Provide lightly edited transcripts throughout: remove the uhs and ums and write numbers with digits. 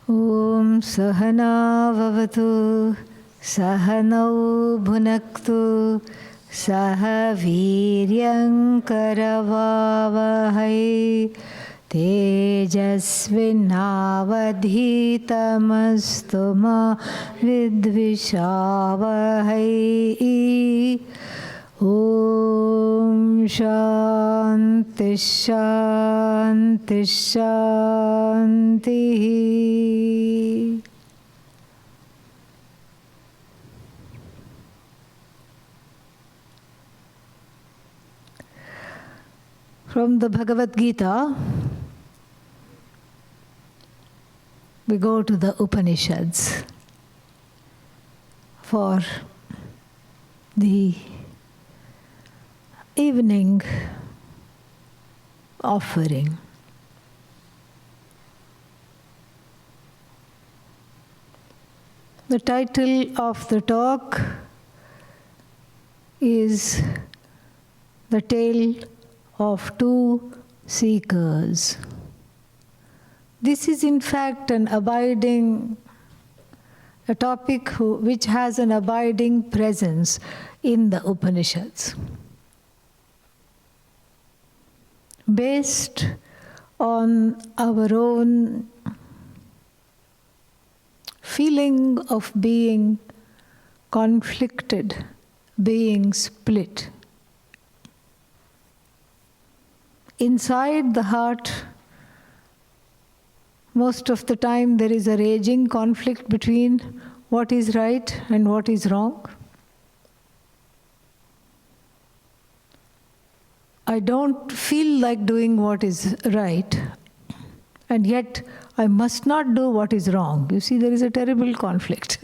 Om Sahana Vavatu Sahanau Bhunaktu Saha Viryam Karavavahai Tejasvinavadhitamastu ma vidvishavahai. Om Shanti Shanti Shanti. From the Bhagavad Gita, we go to the Upanishads for the evening offering. The title of the talk is The Tale of Two Seekers. This is in fact a topic which has an abiding presence in the Upanishads. Based on our own feeling of being conflicted, being split. Inside the heart, most of the time there is a raging conflict between what is right and what is wrong. I don't feel like doing what is right, and yet I must not do what is wrong. You see, there is a terrible conflict.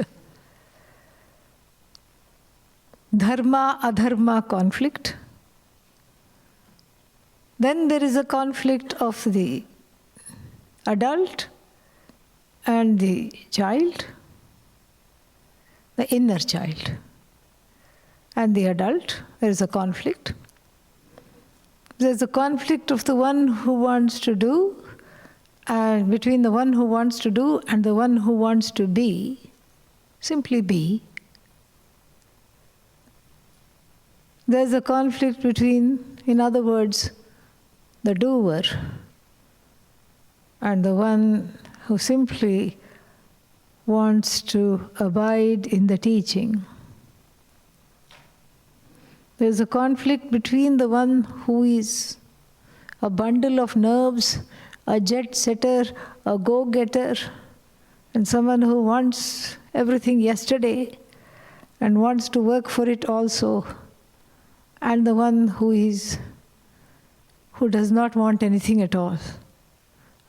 Dharma-adharma conflict. Then there is a conflict of the adult and the child, the inner child and the adult. There is a conflict. There's a conflict of the one who wants to do, and between the one who wants to do and the one who wants to be, simply be. There's a conflict between, in other words, the doer and the one who simply wants to abide in the teaching. There's a conflict between the one who is a bundle of nerves, a jet setter, a go-getter, and someone who wants everything yesterday and wants to work for it also, and the one who does not want anything at all,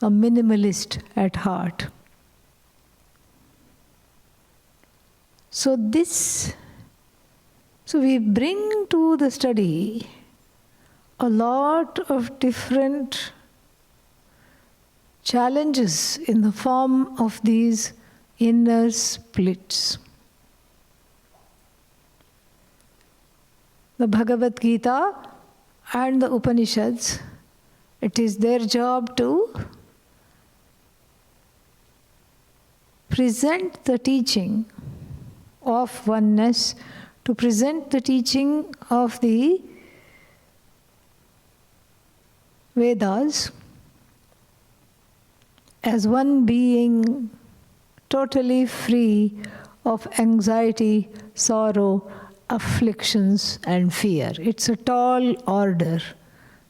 a minimalist at heart. So we bring to the study a lot of different challenges in the form of these inner splits. The Bhagavad Gita and the Upanishads, it is their job to present the teaching of oneness, to present the teaching of the Vedas as one being totally free of anxiety, sorrow, afflictions and fear. It's a tall order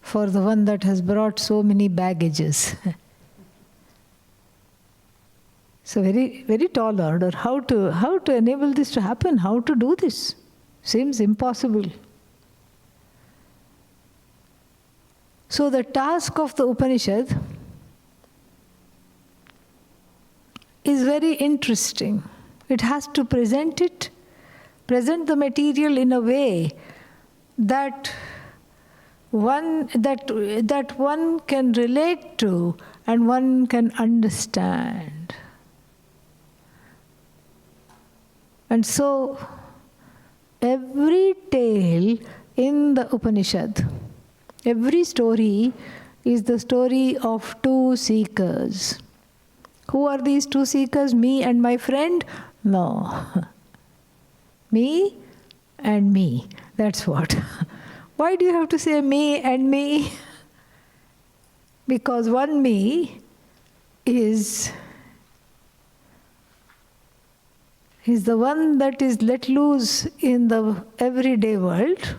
for the one that has brought so many baggages. It's a very, very tall order. How to enable this to happen? How to do this? Seems impossible. So the task of the Upanishad is very interesting. It has to present the material in a way that one can relate to and one can understand. And so every tale in the Upanishad, every story is the story of two seekers Who are these two seekers? Me and my friend? No. Me and me. That's what. Why do you have to say me and me? Because one me is the one that is let loose in the everyday world,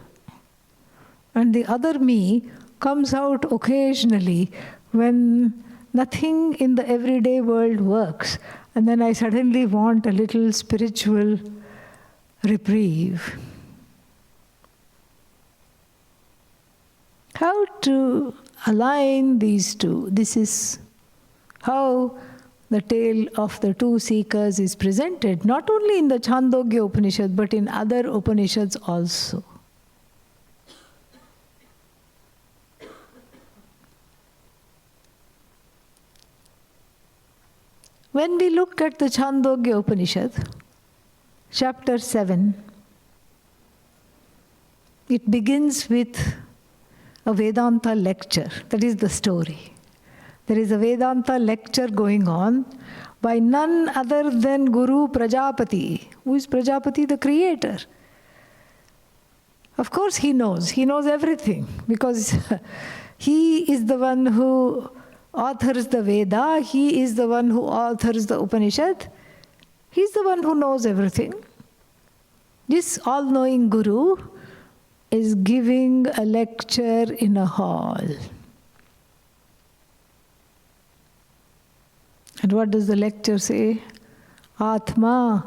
and the other me comes out occasionally when nothing in the everyday world works, and then I suddenly want a little spiritual reprieve. How to align these two? This is how the tale of the two seekers is presented, not only in the Chandogya Upanishad, but in other Upanishads also. When we look at the Chandogya Upanishad, chapter 7, it begins with a Vedanta lecture. That is the story. There is a Vedanta lecture going on by none other than Guru Prajapati. Who is Prajapati? The creator. Of course he knows. He knows everything because he is the one who authors the Veda. He is the one who authors the Upanishad. He is the one who knows everything. This all-knowing Guru is giving a lecture in a hall. And what does the lecture say? Atma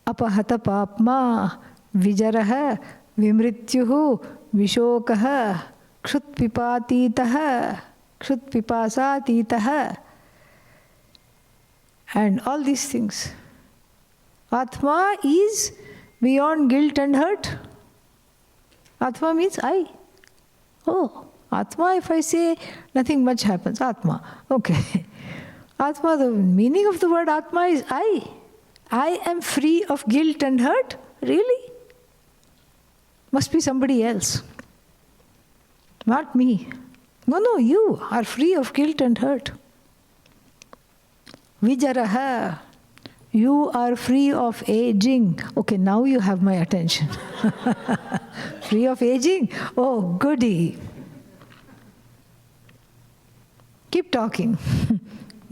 apahata papma vijaraha vimrityuhu vishokaha kshutpipatitaha kshutpipasatitaha. And all these things. Atma is beyond guilt and hurt. Atma means I. Oh, Atma, if I say, nothing much happens. Atma. Okay. Atma, the meaning of the word Atma is I. I am free of guilt and hurt? Really? Must be somebody else. Not me. No, you are free of guilt and hurt. Vijaraha. You are free of aging. Okay, now you have my attention. Free of aging? Oh, goody. Keep talking.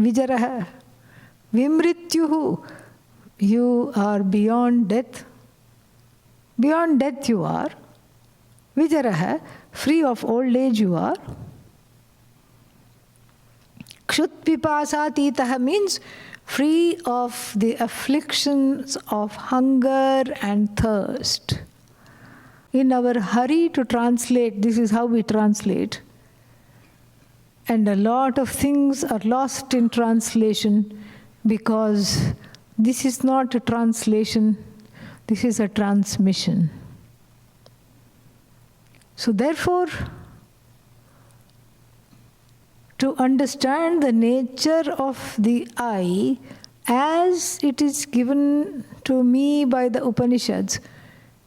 Vijaraha. Vimrityuhu. You are beyond death. Beyond death you are. Vijaraha. Free of old age you are. Kshutpipasatitaha means free of the afflictions of hunger and thirst. In our hurry to translate, this is how we translate. And a lot of things are lost in translation because this is not a translation, this is a transmission. So therefore, to understand the nature of the I as it is given to me by the Upanishads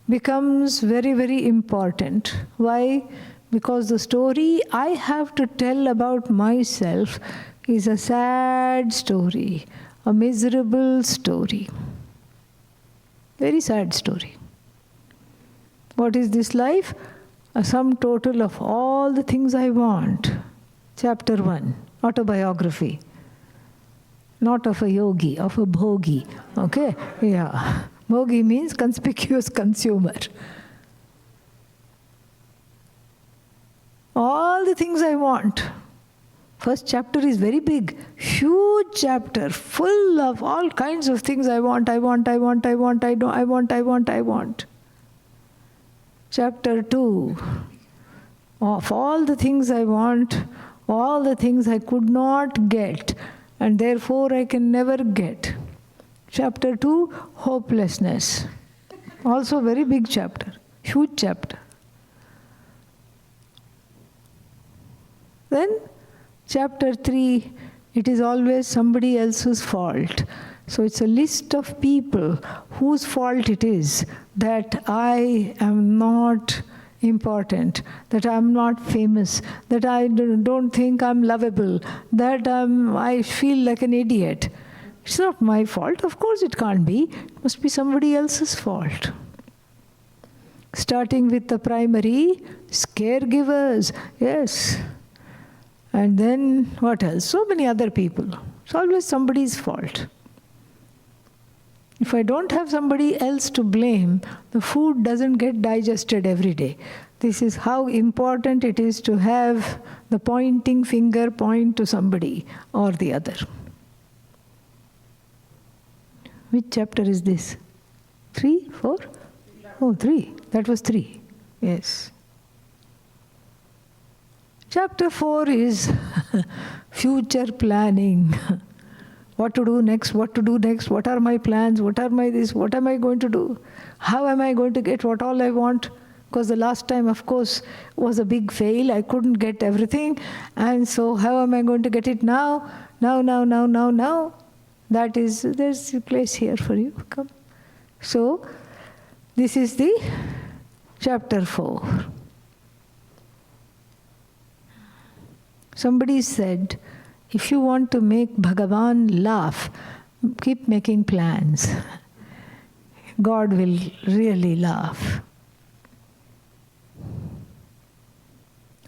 becomes very, very important. Why? Because the story I have to tell about myself is a sad story, a miserable story. Very sad story. What is this life? A sum total of all the things I want. Chapter 1, autobiography. Not of a yogi, of a bhogi. Okay? Yeah. Bhogi means conspicuous consumer. All the things I want. First chapter is very big, huge chapter, full of all kinds of things I want. Chapter 2, of all the things I want, all the things I could not get, and therefore I can never get. Chapter 2, hopelessness. Also very big chapter, huge chapter. Then chapter 3, it is always somebody else's fault. So it's a list of people whose fault it is that I am not important, that I am not famous, that I don't think I'm lovable, that I feel like an idiot. It's not my fault. Of course it can't be. It must be somebody else's fault. Starting with the primary caregivers, yes. And then what else? So many other people. It's always somebody's fault. If I don't have somebody else to blame, the food doesn't get digested every day. This is how important it is to have the pointing finger point to somebody or the other. Which chapter is this? 3, 4? Oh, 3. That was 3. Yes. Chapter 4 is future planning. What to do next, what to do next, what are my plans, what are my this, what am I going to do? How am I going to get what all I want? Because the last time, of course, was a big fail. I couldn't get everything. And so how am I going to get it now? Now. There's a place here for you. Come. So, this is the chapter 4. Somebody said, if you want to make Bhagavan laugh, keep making plans. God will really laugh.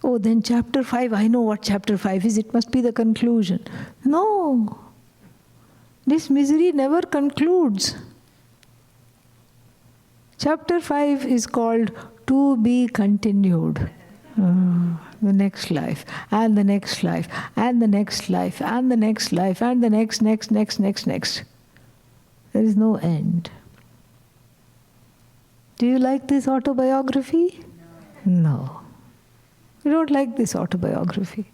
Oh, then chapter 5, I know what chapter 5 is. It must be the conclusion. No. This misery never concludes. Chapter 5 is called To Be Continued. The next life, and the next life, and the next life, and the next life, and the next. There is no end. Do you like this autobiography? No. You don't like this autobiography.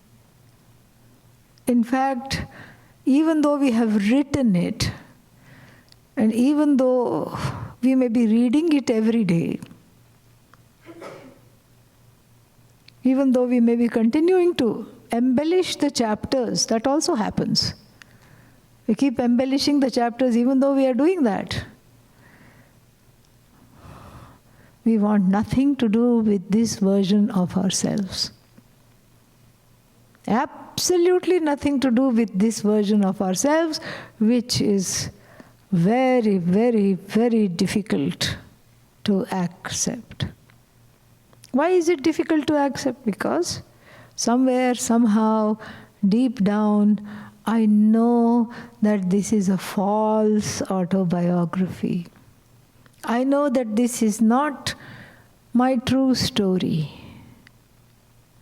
In fact, even though we have written it, and even though we may be reading it every day, even though we may be continuing to embellish the chapters, that also happens. We keep embellishing the chapters even though we are doing that. We want nothing to do with this version of ourselves. Absolutely nothing to do with this version of ourselves, which is very, very, very difficult to accept. Why is it difficult to accept? Because somewhere, somehow, deep down, I know that this is a false autobiography. I know that this is not my true story.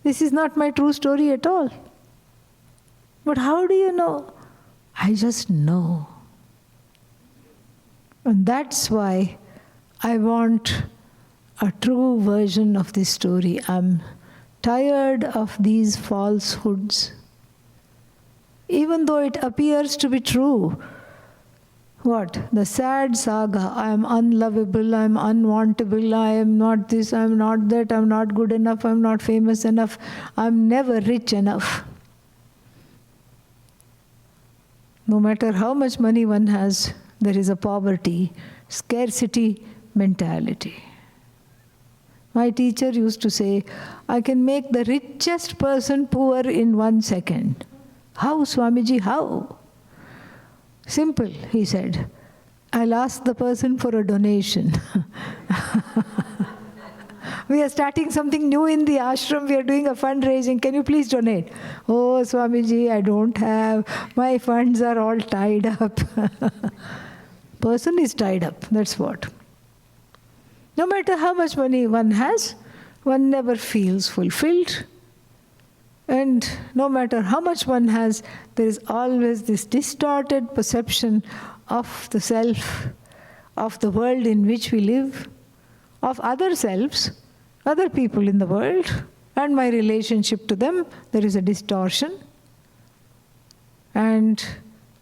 This is not my true story at all. But how do you know? I just know. And that's why I want a true version of this story. I'm tired of these falsehoods. Even though it appears to be true. What? The sad saga. I am unlovable, I am unwantable, I am not this, I am not that, I am not good enough, I am not famous enough, I am never rich enough. No matter how much money one has, there is a poverty, scarcity mentality. My teacher used to say, I can make the richest person poor in 1 second. How, Swamiji, how? Simple, he said. I'll ask the person for a donation. We are starting something new in the ashram. We are doing a fundraising. Can you please donate? Oh, Swamiji, I don't have. My funds are all tied up. Person is tied up, that's what. No matter how much money one has, one never feels fulfilled. And no matter how much one has, there is always this distorted perception of the self, of the world in which we live, of other selves, other people in the world, and my relationship to them. There is a distortion. And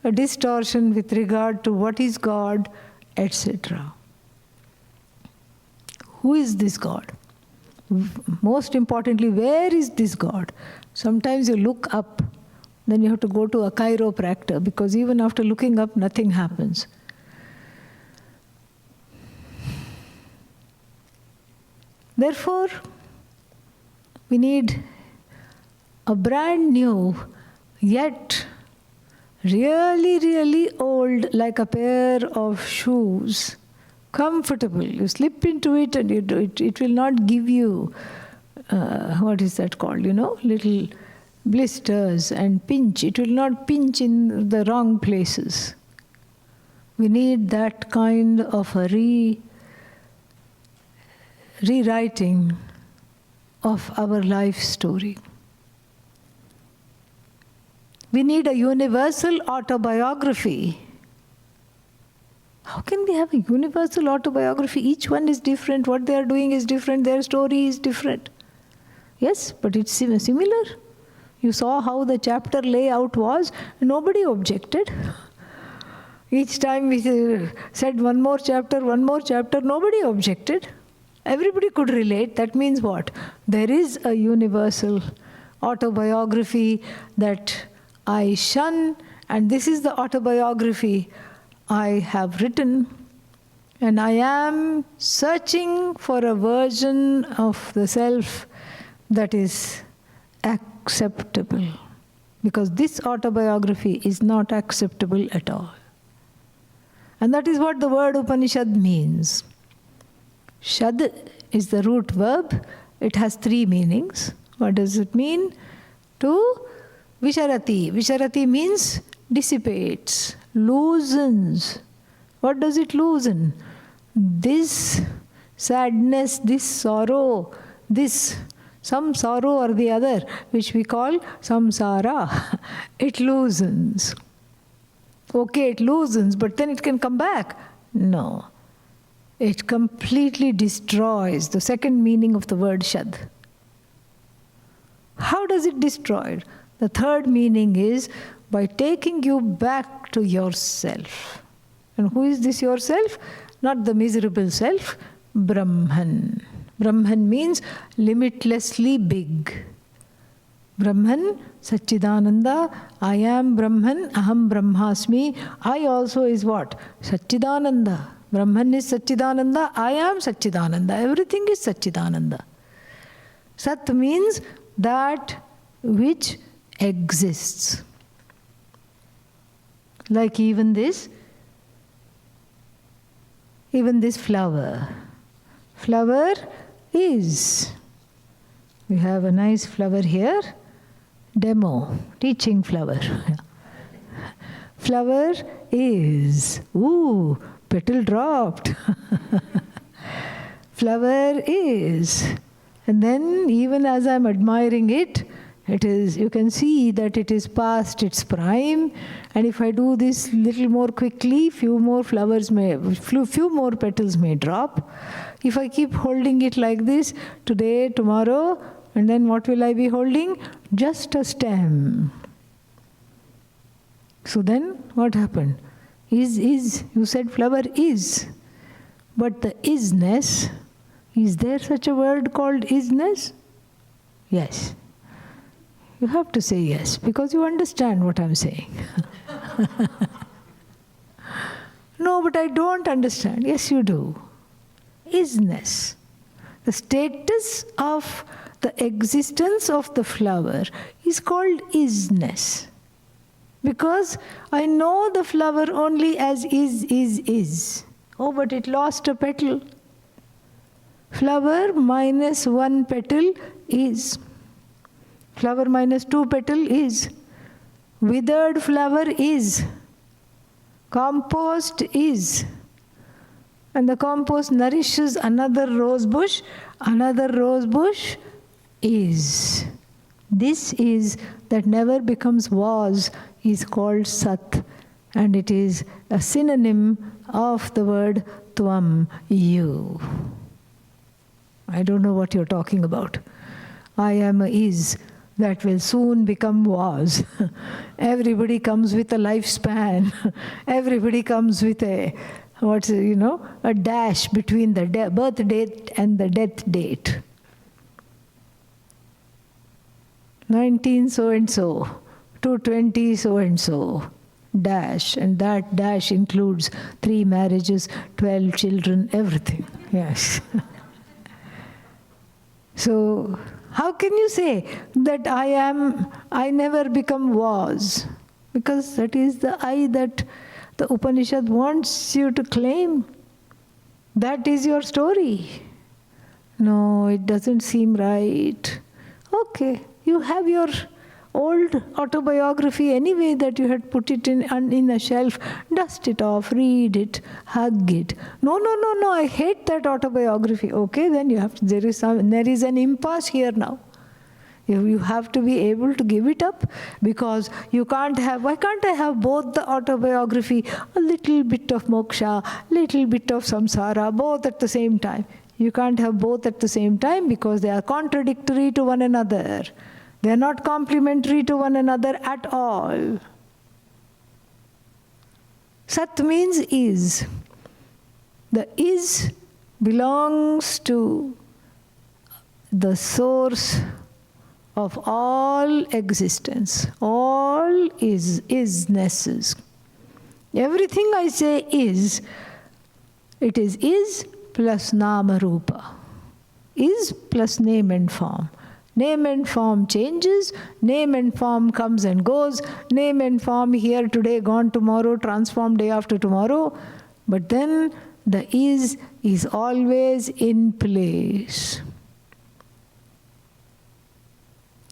a distortion with regard to what is God, etc. Who is this God? Most importantly, where is this God? Sometimes you look up, then you have to go to a chiropractor, because even after looking up, nothing happens. Therefore, we need a brand new, yet really, really old, like a pair of shoes. Comfortable. You slip into it and it will not give you, what is that called, little blisters and pinch. It will not pinch in the wrong places. We need that kind of a rewriting of our life story. We need a universal autobiography. How can we have a universal autobiography? Each one is different. What they are doing is different. Their story is different. Yes, but it's similar. You saw how the chapter layout was. Nobody objected. Each time we said one more chapter, nobody objected. Everybody could relate. That means what? There is a universal autobiography that I shun, and this is the autobiography I have written, and I am searching for a version of the self that is acceptable, because this autobiography is not acceptable at all. And that is what the word Upanishad means. Shad is the root verb. It has three meanings. What does it mean? To visharati. Visharati means dissipates, loosens. What does it loosen? This sadness, this sorrow, this some sorrow or the other, which we call samsara, it loosens. Okay, it loosens, but then it can come back. No. It completely destroys. The second meaning of the word shad. How does it destroy? The third meaning is by taking you back to yourself. And who is this yourself? Not the miserable self, Brahman. Brahman means limitlessly big. Brahman, Satchidananda, I am Brahman, Aham Brahmasmi. I also is what? Satchidananda. Brahman is Satchidananda, I am Satchidananda. Everything is Satchidananda. Sat means that which exists. Like even this flower. Flower is. We have a nice flower here. Demo, teaching flower. Flower is. Ooh, petal dropped. Flower is. And then even as I'm admiring it, it is, you can see that it is past its prime. And if I do this little more quickly, few more petals may drop. If I keep holding it like this, today, tomorrow, and then what will I be holding? Just a stem. So then what happened? Is, you said flower is. But the isness, is there such a word called isness? Yes. You have to say yes, because you understand what I'm saying. No, but I don't understand. Yes, you do. Isness. The status of the existence of the flower is called isness. Because I know the flower only as is. Oh, but it lost a petal. Flower minus one petal is. Flower minus two petal is. Withered flower is. Compost is. And the compost nourishes another rose bush is. This is that never becomes was is called Sat, and it is a synonym of the word Tvam, you. I don't know what you're talking about. I am a is that will soon become was. Everybody comes with a lifespan. Everybody comes with a dash between the birth date and the death date. 19 so-and-so, 220 so-and-so, dash. And that dash includes 3 marriages, 12 children, everything. Yes. So, how can you say that I never become was? Because that is the I that the Upanishad wants you to claim. That is your story. No, it doesn't seem right. Okay, you have your old autobiography anyway that you had put it in a shelf. Dust it off, read it, hug it. No, I hate that autobiography. Okay, then you have to, there is an impasse here now. You have to be able to give it up, because you can't have, why can't I have both the autobiography, a little bit of moksha, little bit of samsara, both at the same time? You can't have both at the same time because they are contradictory to one another. They are not complementary to one another at all. Sat means is. The is belongs to the source of all existence. All isnesses. Everything I say is, it is plus nama rupa. Is plus name and form. Name and form changes, name and form comes and goes, name and form here today, gone tomorrow, transformed day after tomorrow. But then the is always in place.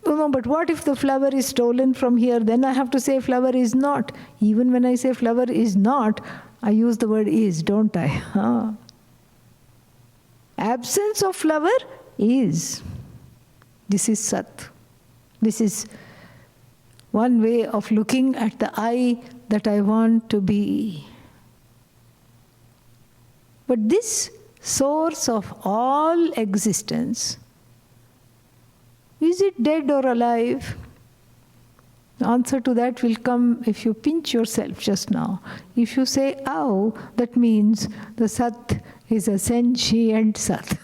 Oh no, but what if the flower is stolen from here? Then I have to say flower is not. Even when I say flower is not, I use the word is, don't I? Huh? Absence of flower is. This is Sat. This is one way of looking at the I that I want to be. But this source of all existence, is it dead or alive? The answer to that will come if you pinch yourself just now. If you say, ow, that means the Sat is a sentient Sat.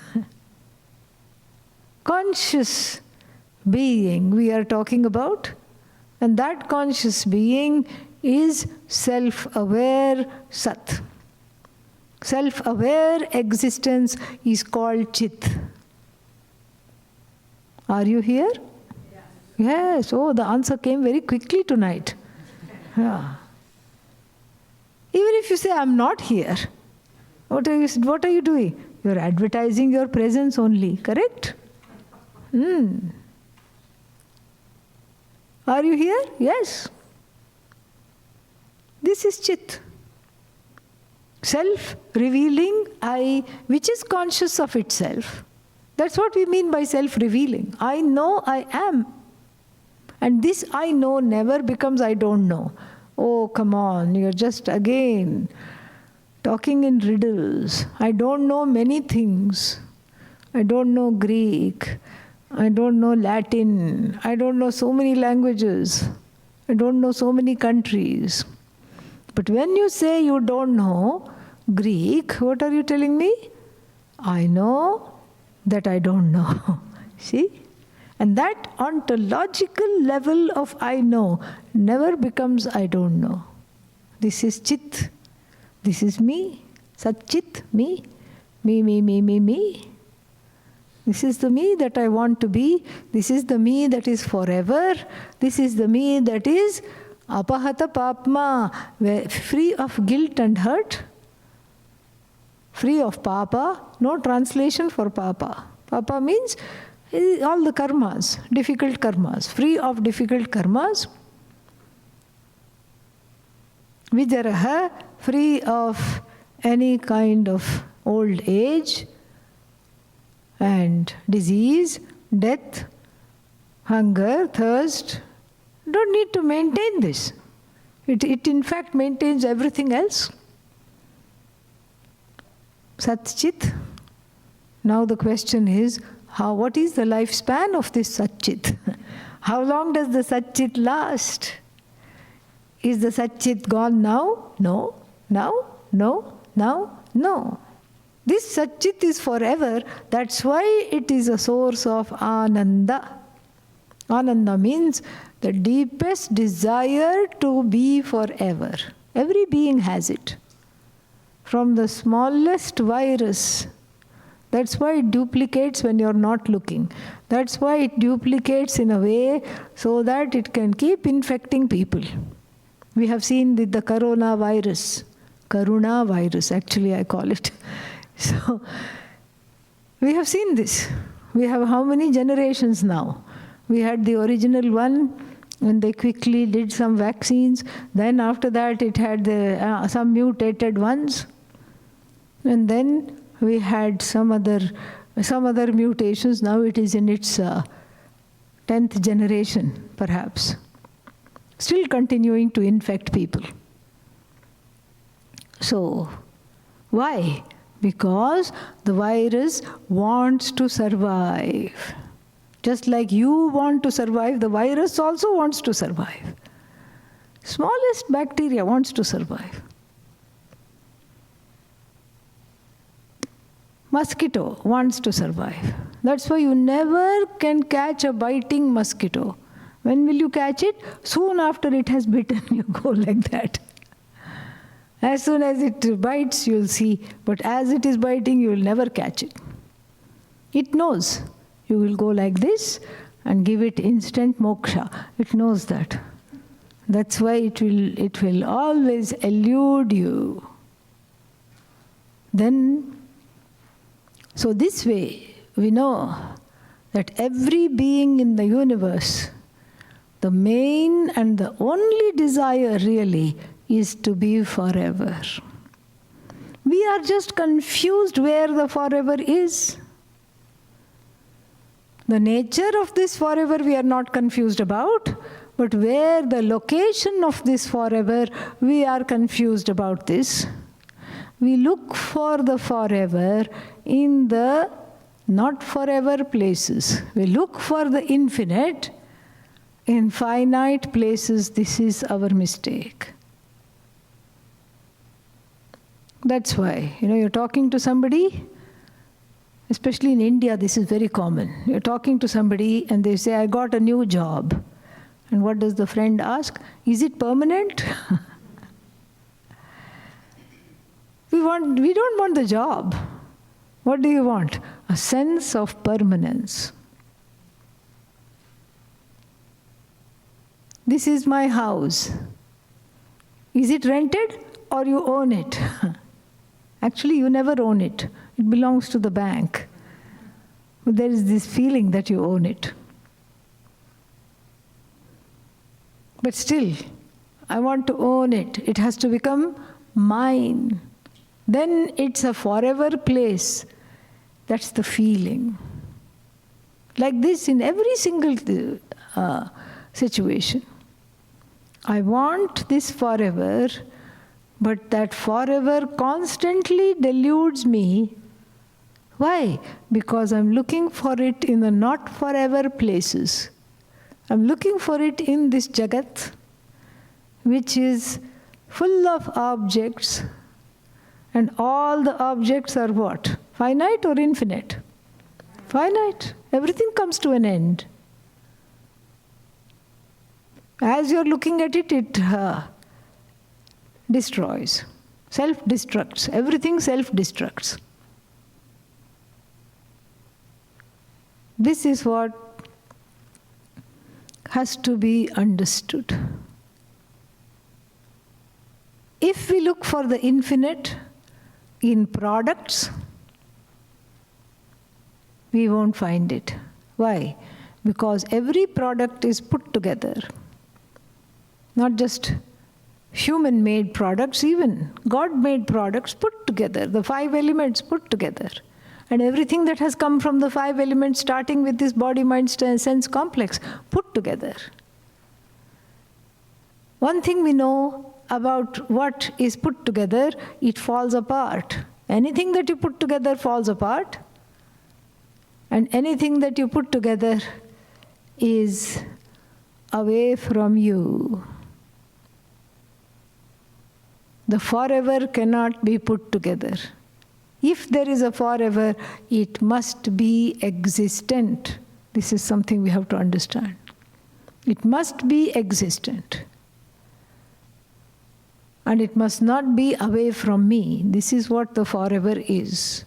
Conscious being we are talking about, and that conscious being is self-aware Sat. Self-aware existence is called Chit. Are you here? Yes. Oh, the answer came very quickly tonight. Yeah. Even if you say, I'm not here, what are you doing? You're advertising your presence only, correct? Are you here? Yes. This is Chit. Self-revealing I, which is conscious of itself. That's what we mean by self-revealing. I know I am. And this I know never becomes I don't know. Oh, come on, you're just again talking in riddles. I don't know many things. I don't know Greek. I don't know Latin. I don't know so many languages. I don't know so many countries. But when you say you don't know Greek, what are you telling me? I know that I don't know. See? And that ontological level of I know never becomes I don't know. This is Chit. This is me. Sat-Chit, me. Me. This is the me that I want to be. This is the me that is forever. This is the me that is apahata papma, free of guilt and hurt, free of papa. No translation for papa. Papa means all the karmas, difficult karmas, free of difficult karmas. Vijaraha, free of any kind of old age and disease, death, hunger, thirst. Don't need to maintain this. It in fact maintains everything else. Sat-Chit. Now the question is, what is the lifespan of this Sat-Chit? How long does the Sat-Chit last? Is the Sat-Chit gone now? No. Now? No. Now? No. This Sat-Chit is forever. That's why it is a source of Ananda. Ananda means the deepest desire to be forever. Every being has it. From the smallest virus. That's why it duplicates when you're not looking. That's why it duplicates in a way so that it can keep infecting people. We have seen the coronavirus. Karuna-virus, actually I call it. So, we have seen this. We have how many generations now? We had the original one, and they quickly did some vaccines. Then after that it had some mutated ones. And then we had some other mutations. Now it is in its 10th generation, perhaps. Still continuing to infect people. So, why? Because the virus wants to survive. Just like you want to survive, the virus also wants to survive. Smallest bacteria wants to survive. Mosquito wants to survive. That's why you never can catch a biting mosquito. When will you catch it? Soon after it has bitten, you go like that. As soon as it bites, you'll see. But as it is biting, you will never catch it. It knows. You will go like this and give it instant moksha. It knows that. That's why it will always elude you. Then, so this way, we know that every being in the universe, the main and the only desire really is to be forever. We are just confused where the forever is. The nature of this forever we are not confused about, but where the location of this forever, we are confused about this. We look for the forever in the not forever places. We look for the infinite in finite places. This is our mistake. That's why, you're talking to somebody, especially in India, this is very common. You're talking to somebody and they say, I got a new job. And what does the friend ask? Is it permanent? We don't want the job. What do you want? A sense of permanence. This is my house. Is it rented or you own it? Actually, you never own it. It belongs to the bank. But there is this feeling that you own it. But still, I want to own it. It has to become mine. Then it's a forever place. That's the feeling. Like this in every single situation. I want this forever, but that forever constantly deludes me. Why? Because I'm looking for it in the not forever places. I'm looking for it in this Jagat, which is full of objects, and all the objects are what? Finite or infinite? Finite. Everything comes to an end. As you're looking at it, it destroys, self-destructs. Everything self-destructs. This is what has to be understood. If we look for the infinite in products, we won't find it. Why? Because every product is put together. Not just human-made products, even God-made products put together, the 5 elements put together. And everything that has come from the 5 elements, starting with this body-mind sense complex, put together. One thing we know about what is put together, it falls apart. Anything that you put together falls apart. And anything that you put together is away from you. The forever cannot be put together. If there is a forever, it must be existent. This is something we have to understand. It must be existent. And it must not be away from me. This is what the forever is.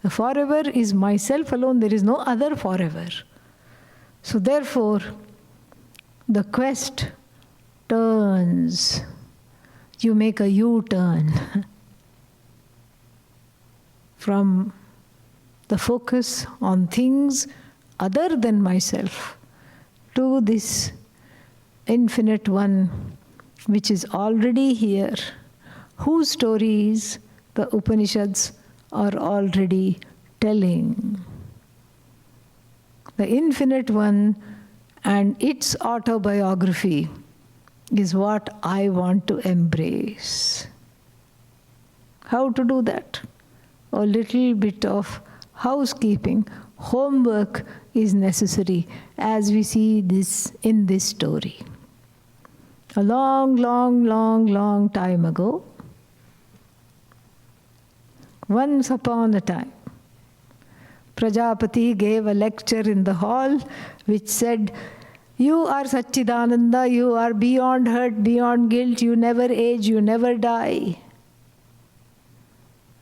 The forever is myself alone. There is no other forever. So therefore, the quest turns you make a U-turn from the focus on things other than myself to this infinite one which is already here, whose stories the Upanishads are already telling. The infinite one and its autobiography is what I want to embrace. How to do that? A little bit of housekeeping, homework is necessary, as we see this in this story. A long, long, long, long time ago, once upon a time, Prajapati gave a lecture in the hall which said, "You are Satchidananda, you are beyond hurt, beyond guilt, you never age, you never die."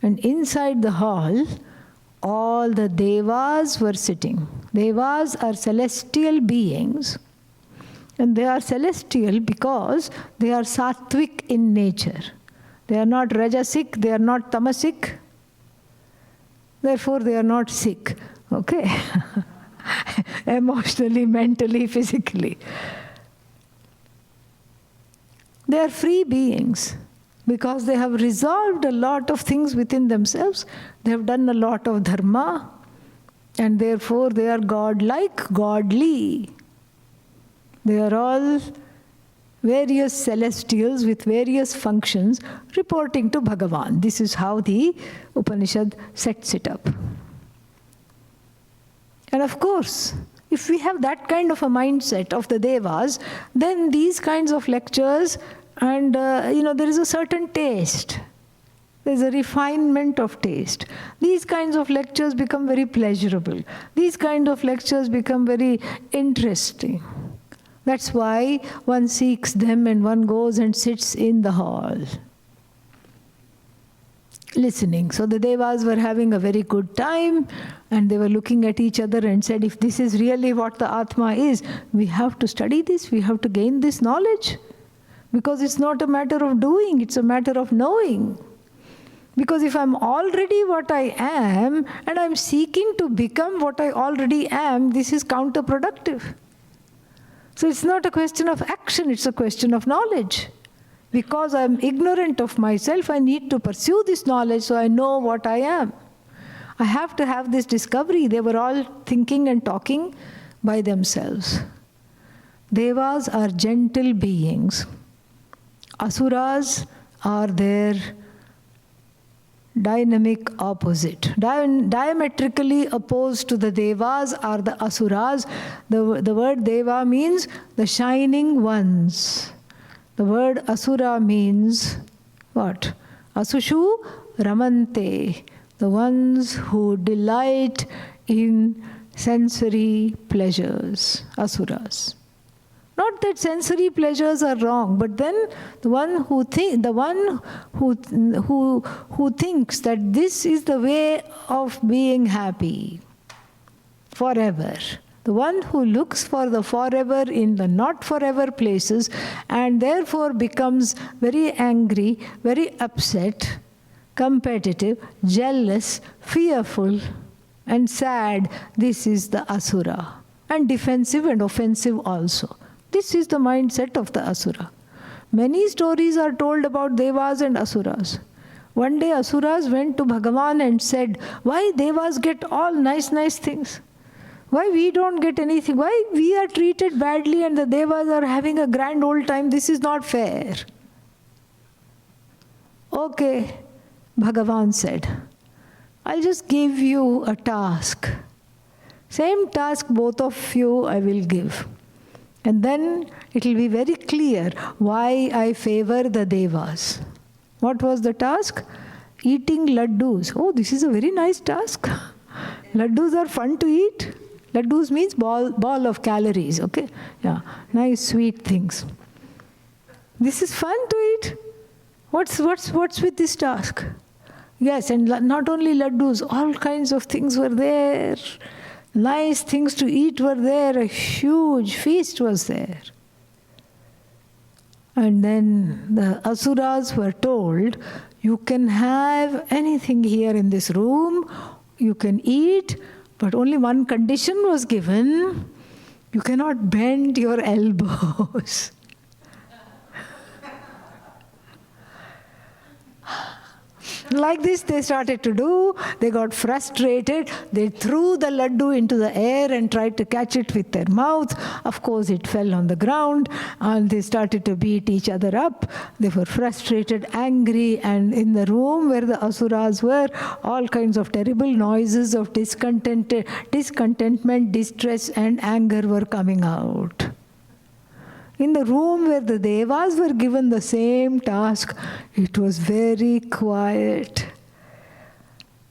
And inside the hall, all the devas were sitting. Devas are celestial beings. And they are celestial because they are sattvic in nature. They are not rajasic, they are not tamasic. Therefore, they are not sick. Okay? Emotionally, mentally, physically. They are free beings because they have resolved a lot of things within themselves. They have done a lot of dharma, and therefore they are godlike, godly. They are all various celestials with various functions reporting to Bhagavan. This is how the Upanishad sets it up. And of course, if we have that kind of a mindset of the Devas, then these kinds of lectures and, there is a certain taste. There's a refinement of taste. These kinds of lectures become very pleasurable. These kind of lectures become very interesting. That's why one seeks them and one goes and sits in the hall, listening. So the Devas were having a very good time, and they were looking at each other and said, if this is really what the Atma is, we have to study this, we have to gain this knowledge. Because it's not a matter of doing, it's a matter of knowing. Because if I'm already what I am, and I'm seeking to become what I already am, this is counterproductive. So it's not a question of action, it's a question of knowledge. Because I'm ignorant of myself, I need to pursue this knowledge so I know what I am. I have to have this discovery. They were all thinking and talking by themselves. Devas are gentle beings. Asuras are their dynamic opposite. Diametrically opposed to the Devas are the Asuras. The word Deva means the shining ones. The word Asura means what? Asushu Ramante, the ones who delight in sensory pleasures, Asuras. Not that sensory pleasures are wrong, but then the one who thinks that this is the way of being happy forever. The one who looks for the forever in the not forever places and therefore becomes very angry, very upset, competitive, jealous, fearful, and sad. This is the Asura. And defensive and offensive also. This is the mindset of the Asura. Many stories are told about Devas and Asuras. One day Asuras went to Bhagavan and said, why Devas get all nice things? Why we don't get anything? Why we are treated badly and the Devas are having a grand old time? This is not fair. Okay, Bhagavan said, I'll just give you a task. Same task both of you I will give. And then it will be very clear why I favor the Devas. What was the task? Eating laddus. Oh, this is a very nice task. Laddus are fun to eat. Laddus means ball of calories, okay? Yeah, nice sweet things. This is fun to eat. What's with this task? Yes, and not only laddus, all kinds of things were there. Nice things to eat were there. A huge feast was there. And then the asuras were told, you can have anything here in this room, you can eat, but only one condition was given: you cannot bend your elbows. Like this they started to do. They got frustrated. They threw the laddu into the air and tried to catch it with their mouth. Of course it fell on the ground and they started to beat each other up. They were frustrated, angry, and in the room where the asuras were, all kinds of terrible noises of discontentment, distress and anger were coming out. In the room where the devas were given the same task, it was very quiet.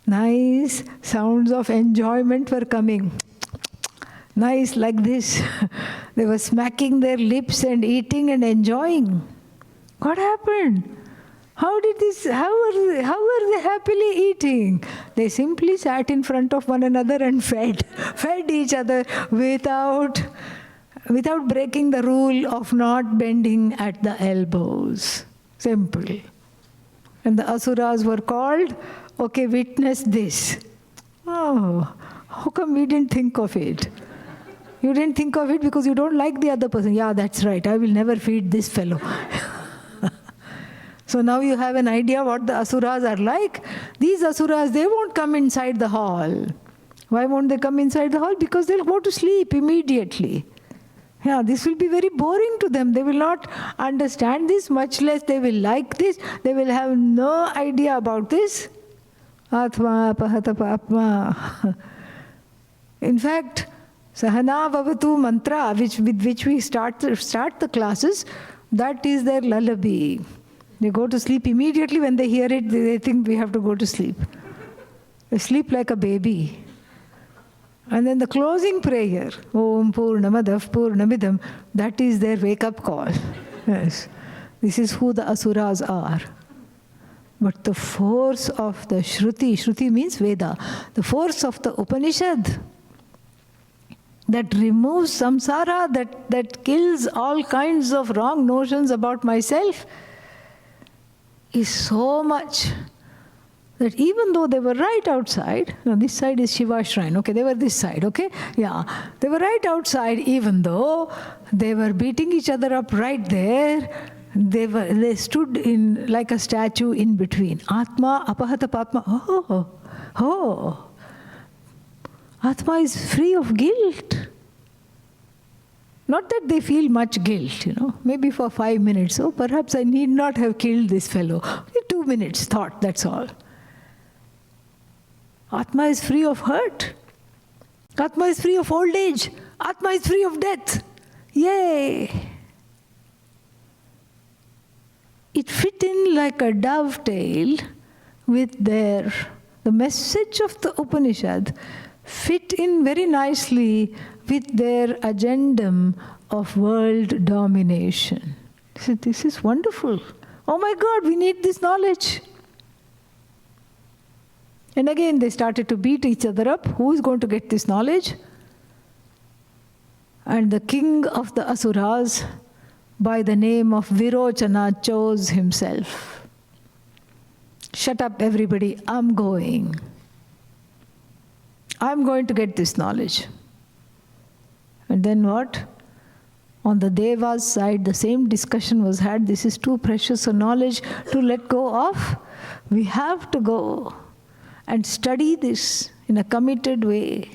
Nice sounds of enjoyment were coming. Nice, like this. They were smacking their lips and eating and enjoying. What happened? How were they happily eating? They simply sat in front of one another and fed each other without breaking the rule of not bending at the elbows. Simple. And the asuras were called, okay, witness this. Oh, how come we didn't think of it? You didn't think of it because you don't like the other person. Yeah, that's right. I will never feed this fellow. So now you have an idea what the asuras are like. These asuras, they won't come inside the hall. Why won't they come inside the hall? Because they'll go to sleep immediately. Yeah, this will be very boring to them. They will not understand this, much less they will like this. They will have no idea about this. Atma pahata papma. In fact, Sahana Vavatu mantra, with which we start the classes, that is their lullaby. They go to sleep immediately. When they hear it, they think we have to go to sleep. They sleep like a baby. And then the closing prayer, Om Purnamadav Purnamidam, that is their wake-up call. Yes. This is who the asuras are. But the force of the Shruti means Veda, the force of the Upanishad, that removes samsara, that kills all kinds of wrong notions about myself, is so much that even though they were right outside, now this side is Shiva's shrine, okay, they were this side, okay? Yeah, they were right outside, even though they were beating each other up right there, they stood in like a statue in between. Atma, apahata papma, oh, Atma is free of guilt. Not that they feel much guilt, maybe for 5 minutes. Oh, perhaps I need not have killed this fellow. 2 minutes thought, that's all. Atma is free of hurt. Atma is free of old age. Atma is free of death. Yay! It fit in like a dovetail with the message of the Upanishad fit in very nicely with their agendum of world domination. This is wonderful. Oh my God, we need this knowledge. And again, they started to beat each other up. Who is going to get this knowledge? And the king of the asuras, by the name of Virochana, chose himself. Shut up, everybody. I'm going to get this knowledge. And then what? On the Devas' side, the same discussion was had. This is too precious a knowledge to let go of. We have to go and study this in a committed way.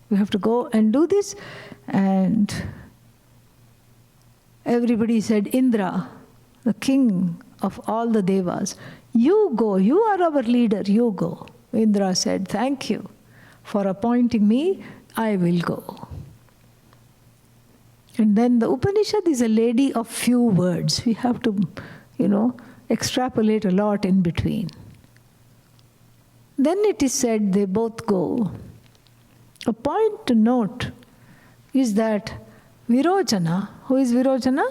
We have to go and do this. And everybody said, Indra, the king of all the Devas, you go, you are our leader, you go. Indra said, thank you for appointing me, I will go. And then the Upanishad is a lady of few words. We have to, extrapolate a lot in between. Then it is said they both go. A point to note is that Virochana, who is Virochana?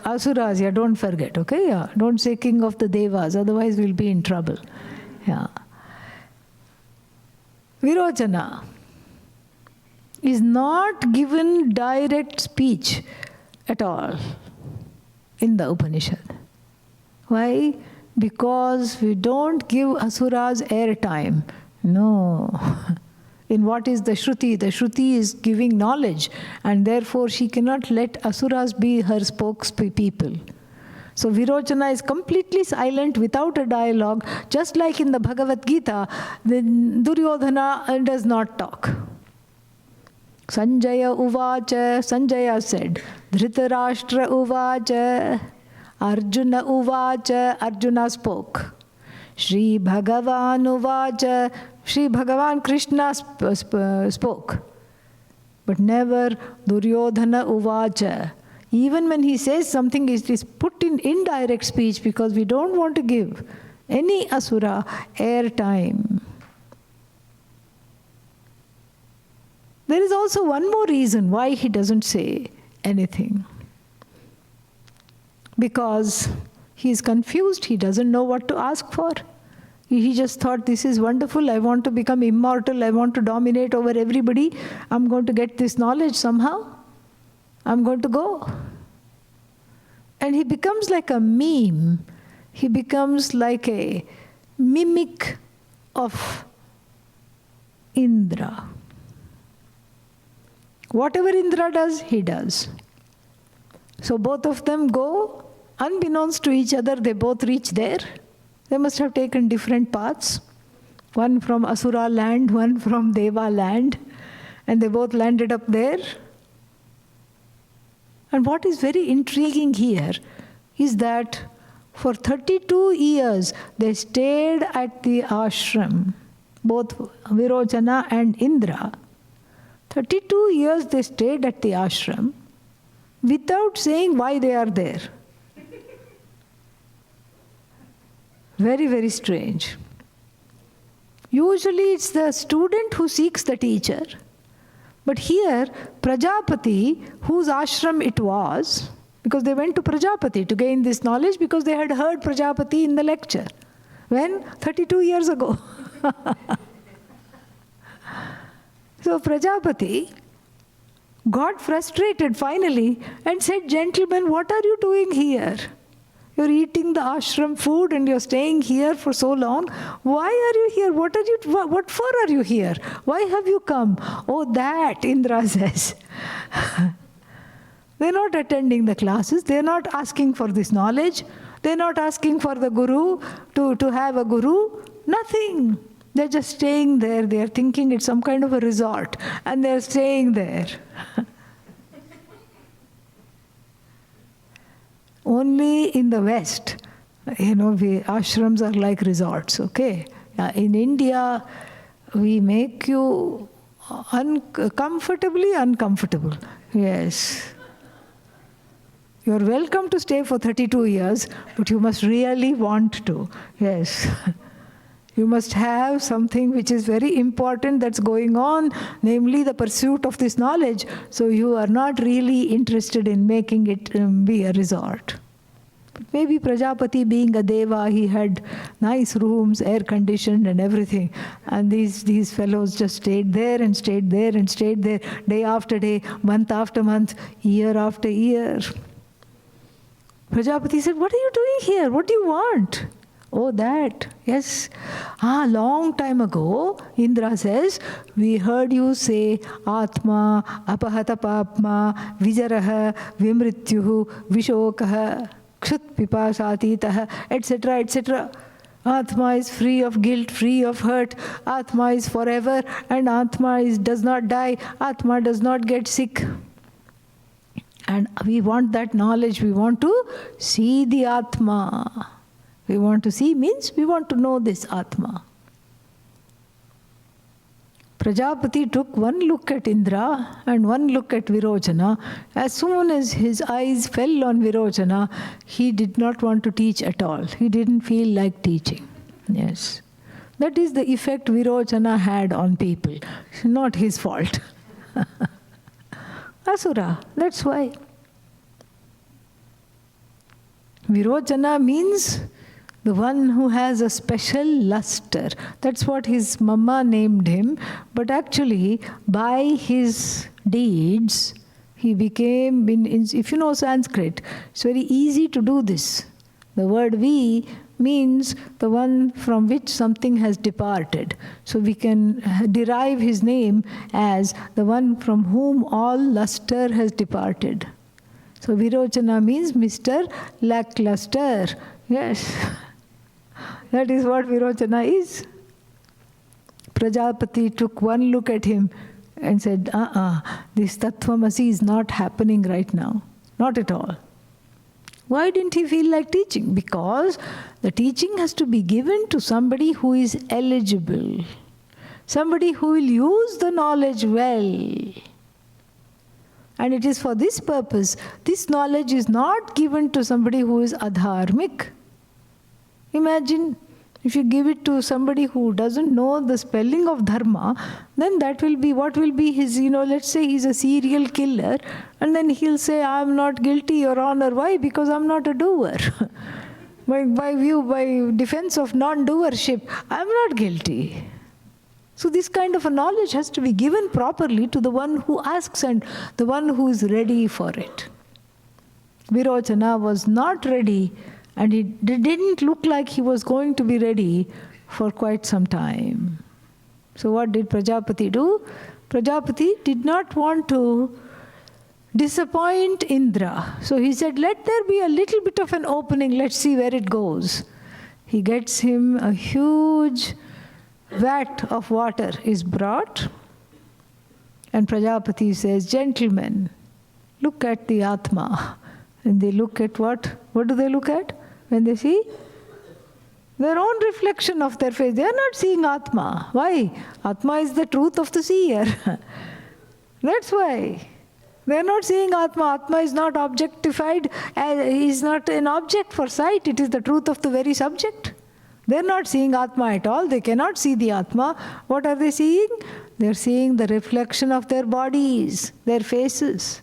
Asuras, yeah, don't forget, okay? Yeah, don't say king of the Devas, otherwise we'll be in trouble. Yeah. Virochana is not given direct speech at all. in the Upanishad. Why? Because we don't give asuras airtime. No. In what is the Shruti? The Shruti is giving knowledge, and therefore she cannot let asuras be her spokespeople. So Virochana is completely silent without a dialogue, just like in the Bhagavad Gita, the Duryodhana does not talk. Sanjaya uvacha, Sanjaya said, Dhritarashtra uvacha, Arjuna uvacha, Arjuna spoke. Shri Bhagavan uvacha, Shri Bhagavan Krishna spoke. But never Duryodhana uvacha. Even when he says something, it is put in indirect speech because we don't want to give any asura airtime. There is also one more reason why he doesn't say anything. Because he is confused, he doesn't know what to ask for. He just thought, this is wonderful, I want to become immortal, I want to dominate over everybody, I'm going to get this knowledge somehow. I'm going to go. And he becomes like a meme. He becomes like a mimic of Indra. Whatever Indra does, he does. So both of them go, unbeknownst to each other, they both reach there. They must have taken different paths. One from Asura land, one from Deva land. And they both landed up there. And what is very intriguing here is that for 32 years they stayed at the ashram, both Virochana and Indra. 32 years they stayed at the ashram without saying why they are there. Very, very strange. Usually it's the student who seeks the teacher. But here, Prajapati, whose ashram it was, because they went to Prajapati to gain this knowledge because they had heard Prajapati in the lecture. When? 32 years ago. So Prajapati got frustrated finally and said, gentlemen, what are you doing here? You're eating the ashram food and you're staying here for so long. Why are you here? What for are you here? Why have you come? Oh, that, Indra says. They're not attending the classes. They're not asking for this knowledge. They're not asking for the guru to have a guru. Nothing. They're just staying there. They're thinking it's some kind of a resort. And they're staying there. Only in the West, ashrams are like resorts, okay? In India, we make you comfortably uncomfortable. Yes. You're welcome to stay for 32 years, but you must really want to. Yes. You must have something which is very important that's going on, namely the pursuit of this knowledge. So you are not really interested in making it be a resort. But maybe Prajapati being a deva, he had nice rooms, air conditioned and everything. And these fellows just stayed there and stayed there and stayed there, day after day, month after month, year after year. Prajapati said, what are you doing here? What do you want? Oh, that. Yes. Long time ago, Indra says, we heard you say Atma, Apahata Papma, Vijaraha, Vimrityuhu, Vishokaha, Kshut Pipasatitaha, etc., etc. Atma is free of guilt, free of hurt. Atma is forever, and Atma does not die. Atma does not get sick. And we want that knowledge. We want to see the Atma. We want to see means we want to know this Atma. Prajapati took one look at Indra and one look at Virochana. As soon as his eyes fell on Virochana, he did not want to teach at all. He didn't feel like teaching. Yes. That is the effect Virochana had on people. Not his fault. Asura, that's why. Virochana means the one who has a special luster. That's what his mama named him. But actually, by his deeds, He became, if you know Sanskrit, it's very easy to do this. The word vi means the one from which something has departed. So we can derive his name as the one from whom all luster has departed. So Virochana means Mr. Lackluster. Yes. That is what Virochana is. Prajapati took one look at him and said, this Tattvamasi is not happening right now. Not at all. Why didn't he feel like teaching? Because the teaching has to be given to somebody who is eligible. Somebody who will use the knowledge well. And it is for this purpose. This knowledge is not given to somebody who is adharmic. Imagine if you give it to somebody who doesn't know the spelling of dharma, then that will be, what will be his, let's say he's a serial killer, and then he'll say, I'm not guilty, Your Honor. Why? Because I'm not a doer. by defense of non-doership, I'm not guilty. So this kind of a knowledge has to be given properly to the one who asks and the one who is ready for it. Virochana was not ready, and it didn't look like he was going to be ready for quite some time. So what did Prajapati do? Prajapati did not want to disappoint Indra. So he said, let there be a little bit of an opening, let's see where it goes. He gets him a huge vat of water is brought, and Prajapati says, gentlemen, look at the Atma. And they look at what? What do they look at when they see? Their own reflection of their face. They are not seeing Atma. Why? Atma is the truth of the seer. That's why. They are not seeing Atma. Atma is not objectified. Is not an object for sight. It is the truth of the very subject. They are not seeing Atma at all. They cannot see the Atma. What are they seeing? They are seeing the reflection of their bodies, their faces.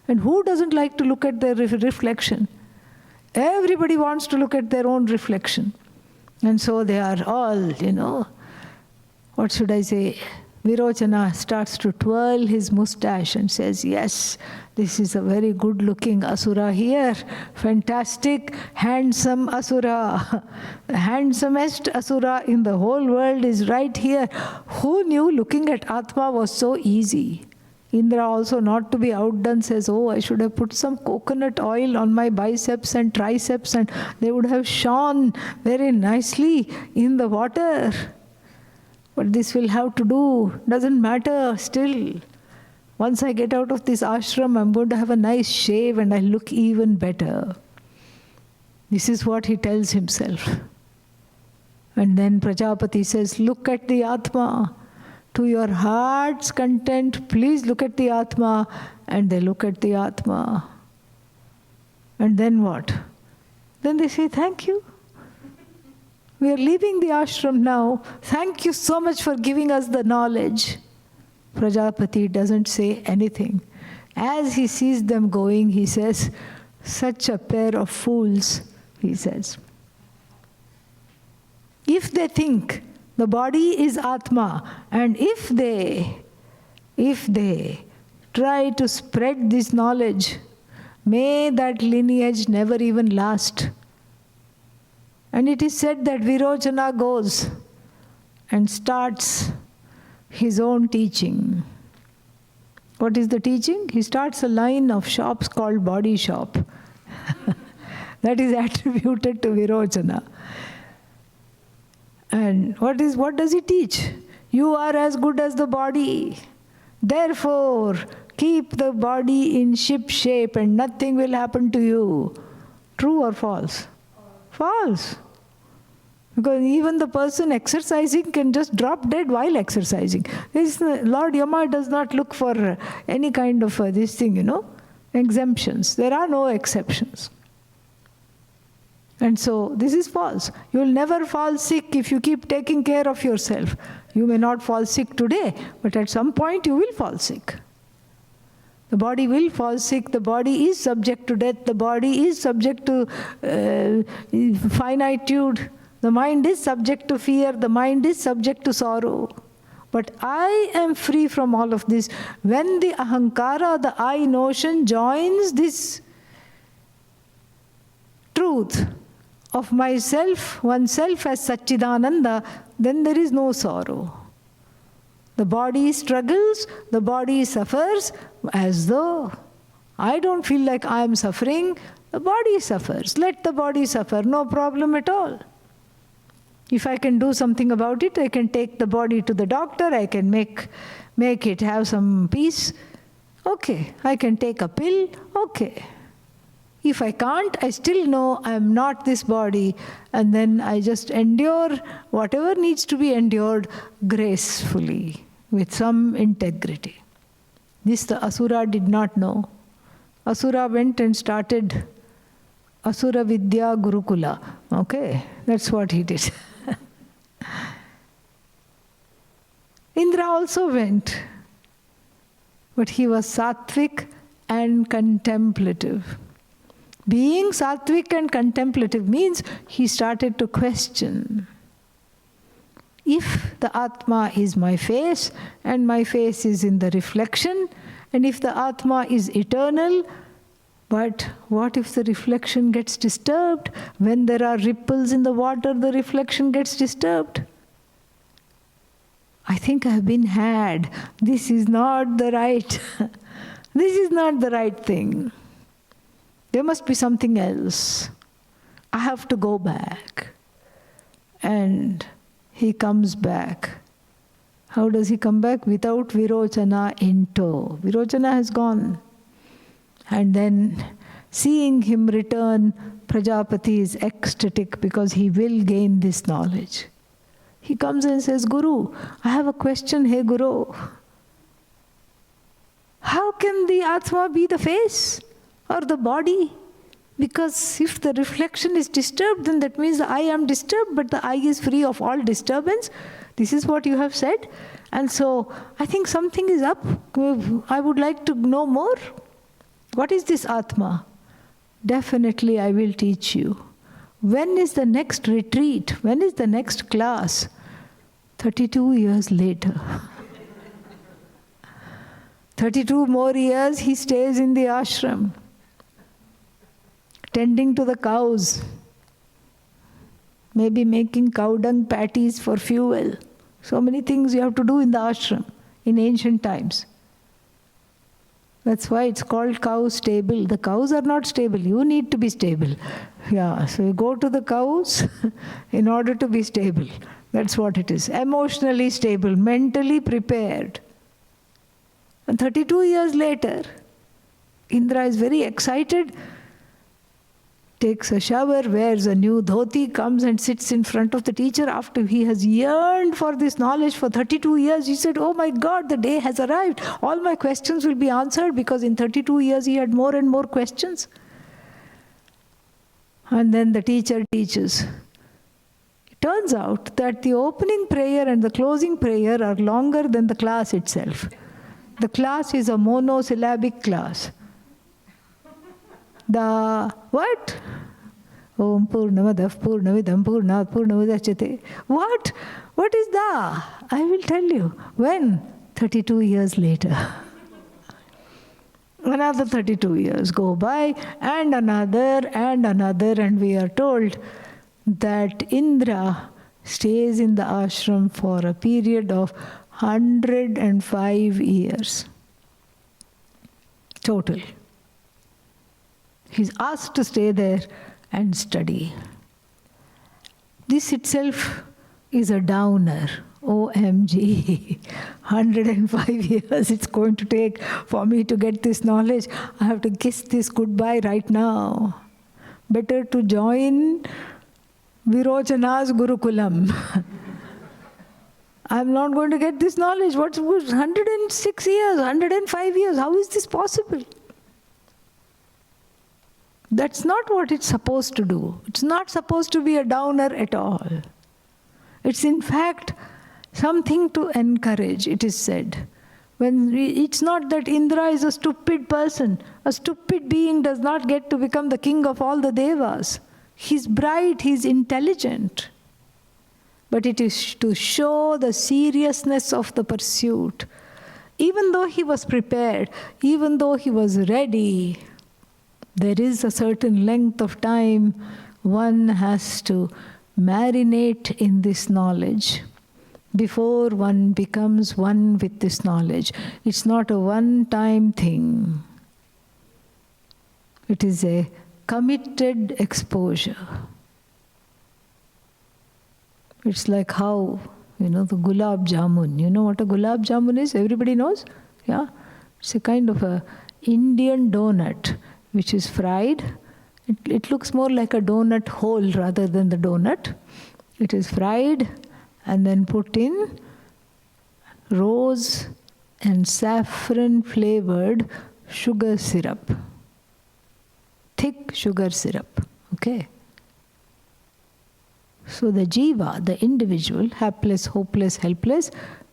And who doesn't like to look at their reflection? Everybody wants to look at their own reflection. And so they are all, what should I say? Virochana starts to twirl his mustache and says, yes, this is a very good-looking asura here. Fantastic, handsome asura. The handsomest asura in the whole world is right here. Who knew looking at Atma was so easy? Indra, also not to be outdone, says, oh, I should have put some coconut oil on my biceps and triceps, and they would have shone very nicely in the water. But this will have to do, doesn't matter still. Once I get out of this ashram, I'm going to have a nice shave and I'll look even better. This is what he tells himself. And then Prajapati says, look at the Atma. To your heart's content, please look at the Atma. And they look at the Atma. And then what? Then they say, thank you. We are leaving the ashram now. Thank you so much for giving us the knowledge. Prajapati doesn't say anything. As he sees them going, he says, such a pair of fools, he says. If they think the body is Atma, and if they try to spread this knowledge, may that lineage never even last. And it is said that Virochana goes and starts his own teaching. What is the teaching? He starts a line of shops called Body Shop. That is attributed to Virochana. And what does he teach? You are as good as the body. Therefore, keep the body in ship shape and nothing will happen to you. True or false? False. Because even the person exercising can just drop dead while exercising. Lord Yama does not look for any kind of exemptions. There are no exceptions. And so this is false. You will never fall sick if you keep taking care of yourself. You may not fall sick today, but at some point you will fall sick. The body will fall sick. The body is subject to death. The body is subject to finitude. The mind is subject to fear. The mind is subject to sorrow. But I am free from all of this. When the ahankara, the I notion, joins this truth of myself, oneself as Satchidananda, then there is no sorrow. The body struggles, the body suffers, as though I don't feel like I am suffering, the body suffers. Let the body suffer, no problem at all. If I can do something about it, I can take the body to the doctor, I can make it have some peace. Okay, I can take a pill, okay. If I can't, I still know I am not this body, and then I just endure whatever needs to be endured gracefully, with some integrity. This the Asura did not know. Asura went and started Asura Vidya Gurukula. Okay, that's what he did. Indra also went, but he was sattvic and contemplative. Being sattvic and contemplative means he started to question. If the Atma is my face, and my face is in the reflection, and if the Atma is eternal, but what if the reflection gets disturbed? When there are ripples in the water, the reflection gets disturbed. I think I have been had. This is not the right, this is not the right thing. There must be something else. I have to go back. And he comes back. How does he come back? Without Virochana in tow. Virochana has gone. And then seeing him return, Prajapati is ecstatic because he will gain this knowledge. He comes and says, Guru, I have a question, hey Guru. How can the Atma be the face or the body? Because if the reflection is disturbed, then that means the I am disturbed, but the I is free of all disturbance. This is what you have said. And so I think something is up. I would like to know more. What is this Atma? Definitely I will teach you. When is the next retreat? When is the next class? 32 years later. 32 more years he stays in the ashram, tending to the cows, maybe making cow dung patties for fuel. So many things you have to do in the ashram in ancient times. That's why it's called cow stable. The cows are not stable. You need to be stable. Yeah, so you go to the cows in order to be stable. That's what it is. Emotionally stable, mentally prepared. And 32 years later, Indra is very excited, takes a shower, wears a new dhoti, comes and sits in front of the teacher after he has yearned for this knowledge for 32 years. He said, oh my God, the day has arrived. All my questions will be answered, because in 32 years he had more and more questions. And then the teacher teaches. It turns out that the opening prayer and the closing prayer are longer than the class itself. The class is a monosyllabic class. The what? Om Purnamadav Purnavidam Purnat Purnamudachyate. What? What is the? I will tell you. When? 32 years later. Another 32 years go by, and another, and we are told that Indra stays in the ashram for a period of 105 years. Total. He's asked to stay there and study. This itself is a downer. OMG, 105 years it's going to take for me to get this knowledge. I have to kiss this goodbye right now. Better to join Virochana's Gurukulam. I'm not going to get this knowledge. What's 106 years, 105 years? How is this possible? That's not what it's supposed to do. It's not supposed to be a downer at all. It's in fact something to encourage, it is said. It's not that Indra is a stupid person. A stupid being does not get to become the king of all the devas. He's bright, he's intelligent. but it is to show the seriousness of the pursuit. Even though he was prepared, even though he was ready, there is a certain length of time one has to marinate in this knowledge before one becomes one with this knowledge. It's not a one-time thing. It is a committed exposure. It's like how, the gulab jamun. You know what a gulab jamun is? Everybody knows? Yeah? It's a kind of a Indian donut which is fried. It looks more like a donut hole rather than the donut. It is fried and then put in rose and saffron flavored sugar syrup. Thick sugar syrup. Okay? So the jiva, the individual, hapless, hopeless, helpless,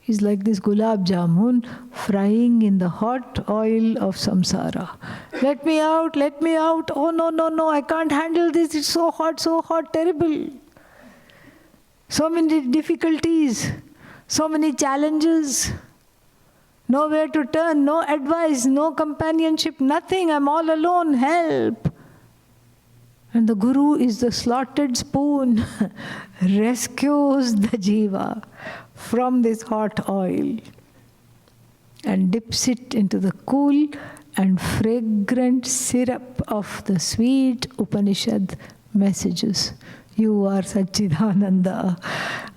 is like this gulab jamun frying in the hot oil of samsara. Let me out, let me out. Oh no, I can't handle this. It's so hot, terrible. So many difficulties, so many challenges. Nowhere to turn, no advice, no companionship, nothing. I'm all alone, help. And the Guru is the slotted spoon, rescues the jiva from this hot oil and dips it into the cool and fragrant syrup of the sweet Upanishad messages. You are Satchidananda,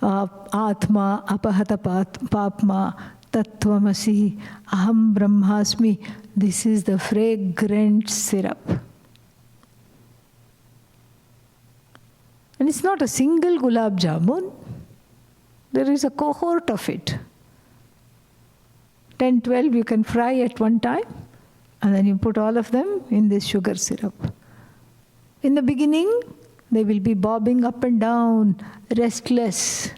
Atma, Apahata Papma, Tattvamasi, Aham Brahmasmi. This is the fragrant syrup. And it's not a single gulab jamun. There is a cohort of it. 10, 12 you can fry at one time, and then you put all of them in this sugar syrup. In the beginning, they will be bobbing up and down, restless,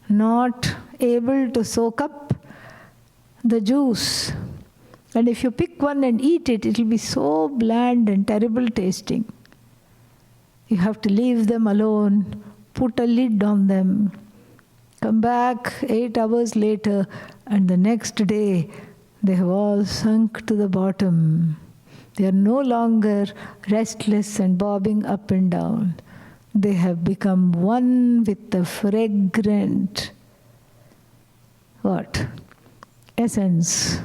not able to soak up the juice. And if you pick one and eat it, it will be so bland and terrible tasting. You have to leave them alone, put a lid on them, come back 8 hours later, and the next day they have all sunk to the bottom. They are no longer restless and bobbing up and down. They have become one with the fragrant, essence,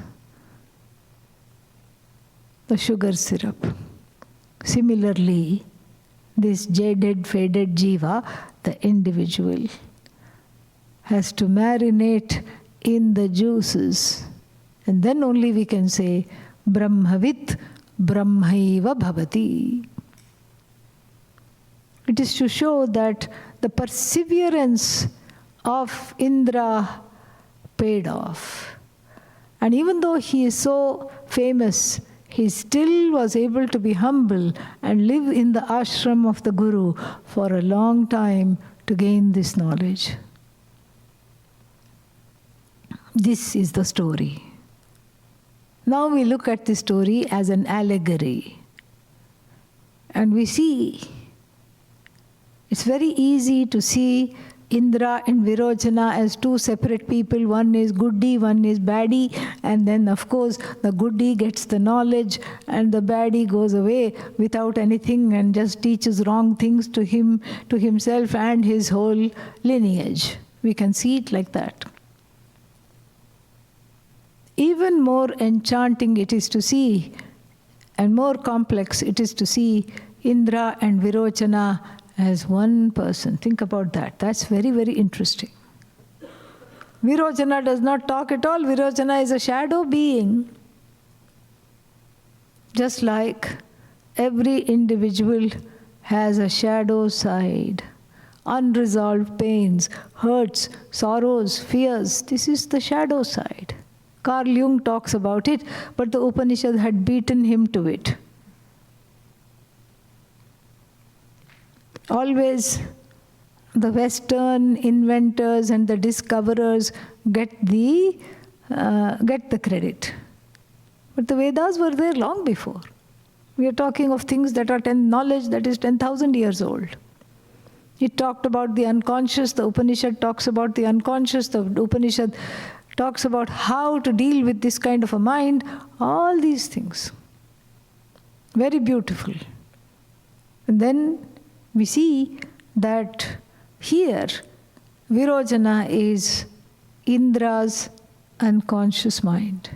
the sugar syrup. Similarly, this jaded, faded jiva, the individual, has to marinate in the juices. And then only we can say, Brahmavit Brahmaiva Bhavati. It is to show that the perseverance of Indra paid off. And even though he is so famous, he still was able to be humble and live in the ashram of the Guru for a long time to gain this knowledge. This is the story. Now we look at this story as an allegory. And we see, it's very easy to see Indra and Virochana as two separate people. One is goody, one is baddie. And then, of course, the goody gets the knowledge and the baddie goes away without anything and just teaches wrong things to him, to himself and his whole lineage. We can see it like that. Even more enchanting it is to see, and more complex it is to see Indra and Virochana as one person. Think about that. That's very, very interesting. Virochana does not talk at all. Virochana is a shadow being. Just like every individual has a shadow side. Unresolved pains, hurts, sorrows, fears. This is the shadow side. Carl Jung talks about it, but the Upanishad had beaten him to it. Always the Western inventors and the discoverers get the credit. But the Vedas were there long before. We are talking of things that are knowledge that is 10,000 years old. It talked about the unconscious. The Upanishad talks about the unconscious. The Upanishad talks about how to deal with this kind of a mind. All these things. Very beautiful. And then we see that here, Virochana is Indra's unconscious mind.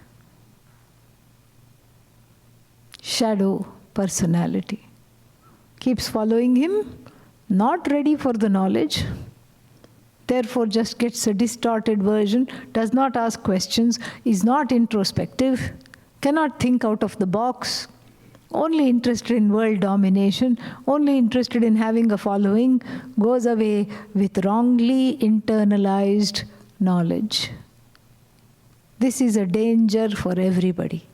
Shadow personality. Keeps following him, not ready for the knowledge, therefore just gets a distorted version, does not ask questions, is not introspective, cannot think out of the box, only interested in world domination, only interested in having a following, goes away with wrongly internalized knowledge. This is a danger for everybody.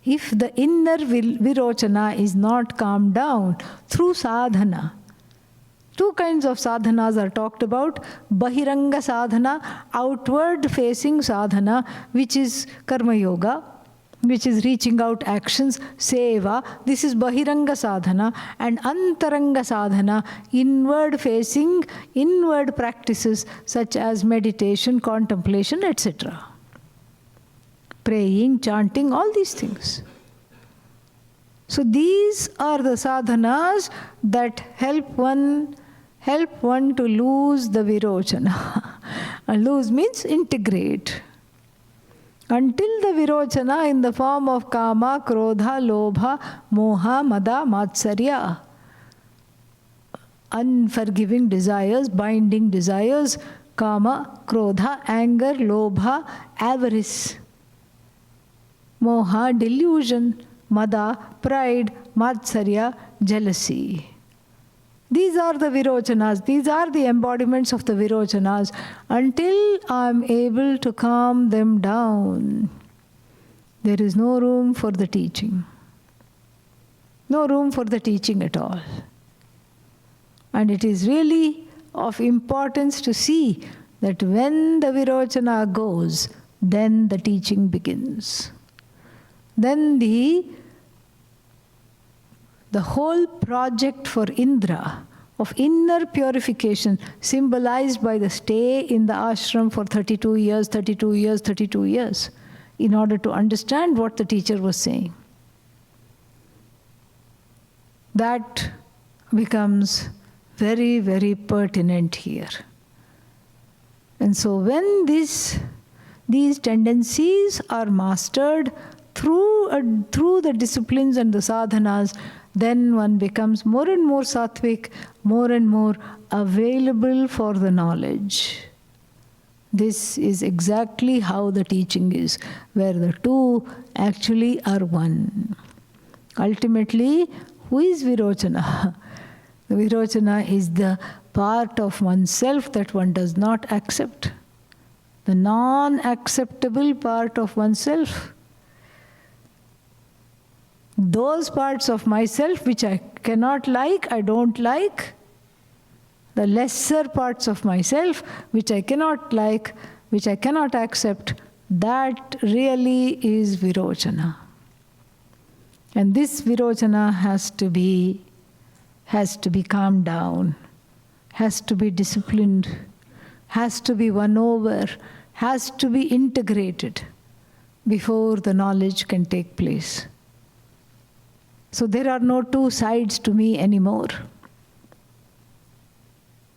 If the inner Virochana is not calmed down through sadhana, two kinds of sadhanas are talked about. Bahiranga sadhana, outward facing sadhana, which is karma yoga, which is reaching out actions, seva, this is bahiranga sadhana, and antaranga sadhana, inward facing, inward practices such as meditation, contemplation, etc. Praying, chanting, all these things. So these are the sadhanas that help one to lose the Virochana. Lose means integrate. Until the Virochana in the form of kama, krodha, lobha, moha, mada, matsarya, unforgiving desires, binding desires, kama, krodha, anger, lobha, avarice, moha, delusion, mada, pride, matsarya, jealousy. These are the Virochanas, these are the embodiments of the Virochanas. Until I am able to calm them down, there is no room for the teaching. No room for the teaching at all. And it is really of importance to see that when the Virochana goes, then the teaching begins. Then the whole project for Indra of inner purification, symbolized by the stay in the ashram for 32 years, in order to understand what the teacher was saying. That becomes very, very pertinent here. And so when these tendencies are mastered through the disciplines and the sadhanas, then one becomes more and more sattvic, more and more available for the knowledge. This is exactly how the teaching is, where the two actually are one. Ultimately, who is Virochana? The Virochana is the part of oneself that one does not accept, the non-acceptable part of oneself. Those parts of myself which I cannot like, I don't like, the lesser parts of myself which I cannot like, which I cannot accept, that really is Virochana. And this Virochana has to be calmed down, has to be disciplined, has to be won over, has to be integrated before the knowledge can take place. So there are no two sides to me anymore.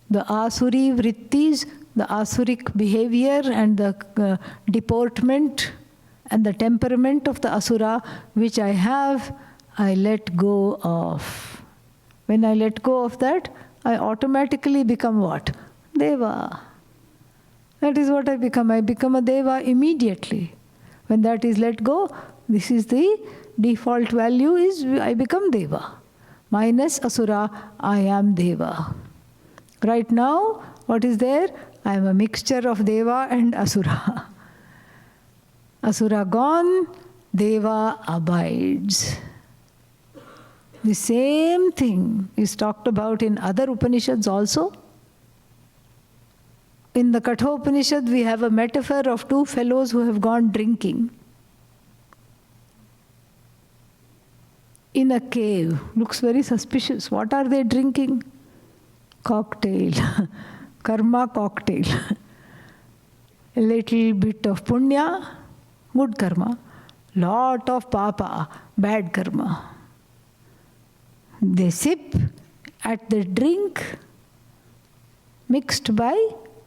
The asuri vrittis, the asuric behavior and the deportment and the temperament of the asura which I have, I let go of. When I let go of that, I automatically become what? Deva. That is what I become. I become a Deva immediately. When that is let go, this is the default value is I become Deva. Minus Asura, I am Deva. Right now, what is there? I am a mixture of Deva and Asura. Asura gone, Deva abides. The same thing is talked about in other Upanishads also. In the Kathopanishad, we have a metaphor of two fellows who have gone drinking in a cave. Looks very suspicious. What are they drinking? cocktail, karma cocktail. A little bit of punya, good karma. Lot of papa, bad karma. They sip at the drink mixed by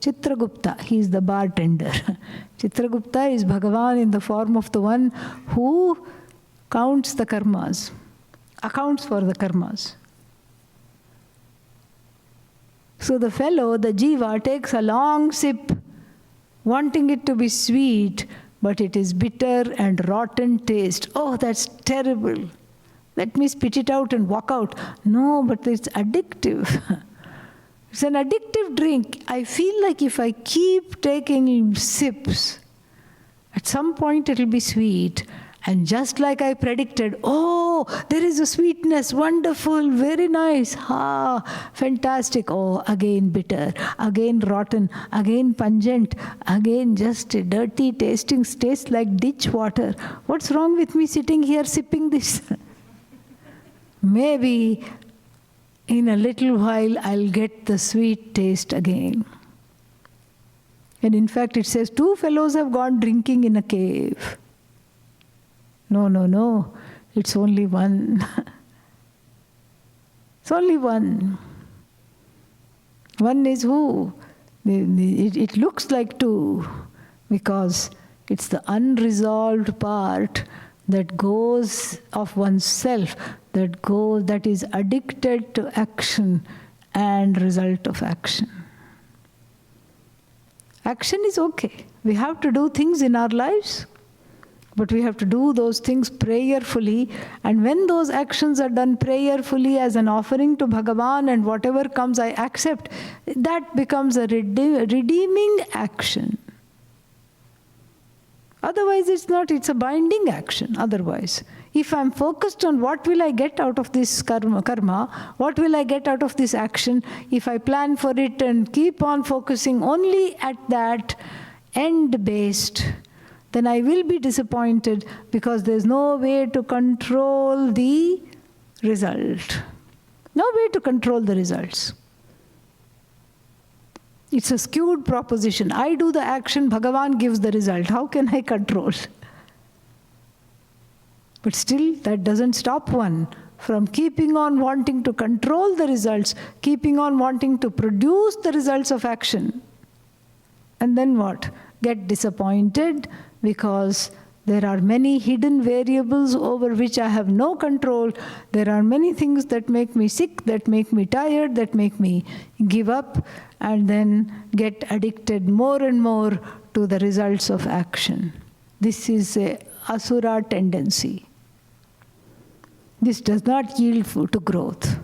Chitragupta. He is the bartender. Chitragupta is Bhagavan in the form of the one who counts the karmas, accounts for the karmas. So the fellow, the jiva, takes a long sip, wanting it to be sweet, but it is bitter and rotten taste. Oh, that's terrible. Let me spit it out and walk out. No, but it's addictive. It's an addictive drink. I feel like if I keep taking sips, at some point it will be sweet. And just like I predicted, oh, there is a sweetness, wonderful, very nice, fantastic. Oh, again bitter, again rotten, again pungent, again just a dirty tasting, tastes like ditch water. What's wrong with me sitting here sipping this? Maybe in a little while I'll get the sweet taste again. And in fact it says 2 fellows have gone drinking in a cave. No, it's only one. It's only one. One is who? It looks like 2 because it's the unresolved part that goes of oneself, that is addicted to action and result of action. Action is okay. We have to do things in our lives, but we have to do those things prayerfully. And when those actions are done prayerfully as an offering to Bhagavan and whatever comes I accept, that becomes a redeeming action. Otherwise it's not, it's a binding action otherwise. If I'm focused on what will I get out of this karma, what will I get out of this action, if I plan for it and keep on focusing only at that end-based, then I will be disappointed because there's no way to control the result. No way to control the results. It's a skewed proposition. I do the action, Bhagavan gives the result. How can I control? But still, that doesn't stop one from keeping on wanting to control the results, keeping on wanting to produce the results of action. And then what? Get disappointed because there are many hidden variables over which I have no control. There are many things that make me sick, that make me tired, that make me give up, and then get addicted more and more to the results of action. This is a asura tendency. This does not yield to growth.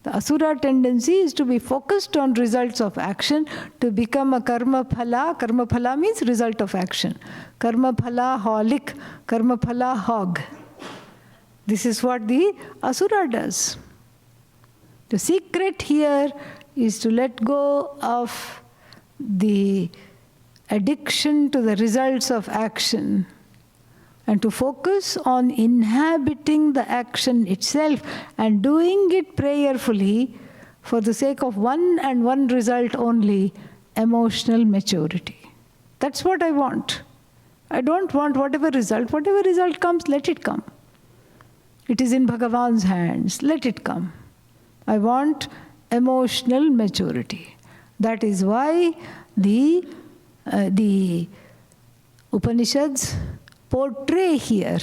The asura tendency is to be focused on results of action, to become a karma phala. Karma phala means result of action. Karma phala holic, karma phala hog. This is what the asura does. The secret here is to let go of the addiction to the results of action and to focus on inhabiting the action itself and doing it prayerfully for the sake of one and one result only, emotional maturity. That's what I want. I don't want whatever result comes, let it come. It is in Bhagavan's hands, let it come. I want emotional maturity. That is why the Upanishads portray here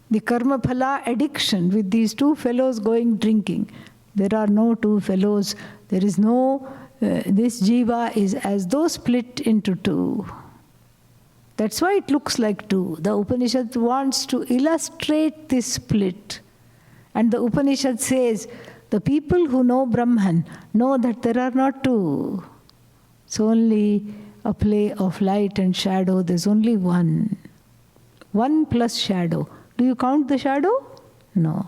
the karma phala addiction with these 2 fellows going drinking. There are no 2 fellows. There is no, this jiva is as though split into 2. That's why it looks like 2. The Upanishad wants to illustrate this split. And the Upanishad says, the people who know Brahman know that there are not 2. It's only a play of light and shadow. There's only one. 1 plus shadow. Do you count the shadow? No.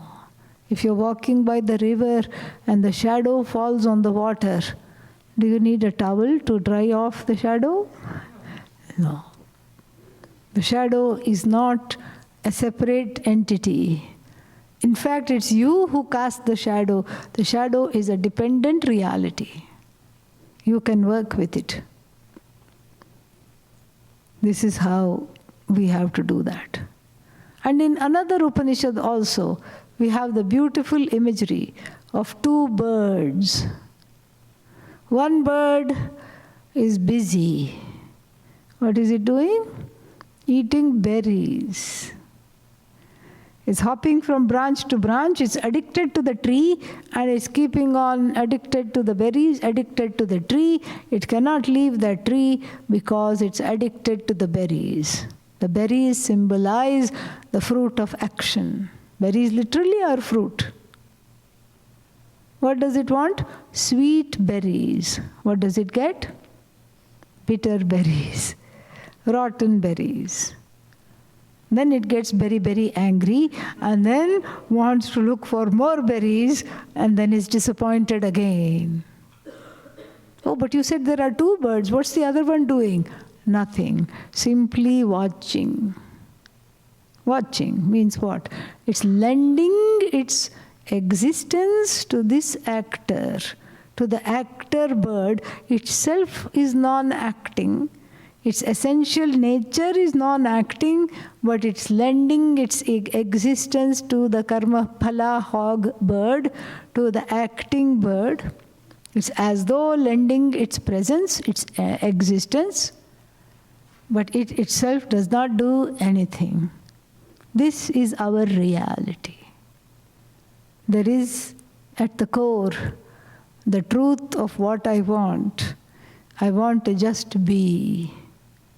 If you're walking by the river and the shadow falls on the water, do you need a towel to dry off the shadow? No. The shadow is not a separate entity. In fact, it's you who cast the shadow. The shadow is a dependent reality. You can work with it. This is how we have to do that. And in another Upanishad also, we have the beautiful imagery of two birds. One bird is busy. What is it doing? Eating berries. It's hopping from branch to branch. It's addicted to the tree and it's keeping on addicted to the berries, addicted to the tree. It cannot leave that tree because it's addicted to the berries. The berries symbolize the fruit of action. Berries literally are fruit. What does it want? Sweet berries. What does it get? Bitter berries, rotten berries. Then it gets very, very angry and then wants to look for more berries and then is disappointed again. Oh, but you said there are two birds. What's the other one doing? Nothing. Simply watching. Watching means what? It's lending its existence to this actor. To the actor bird itself is non-acting. Its essential nature is non-acting, but it's lending its existence to the karma phala hog bird, to the acting bird. It's as though lending its presence, its existence, but it itself does not do anything. This is our reality. There is at the core the truth of what I want. I want to just be.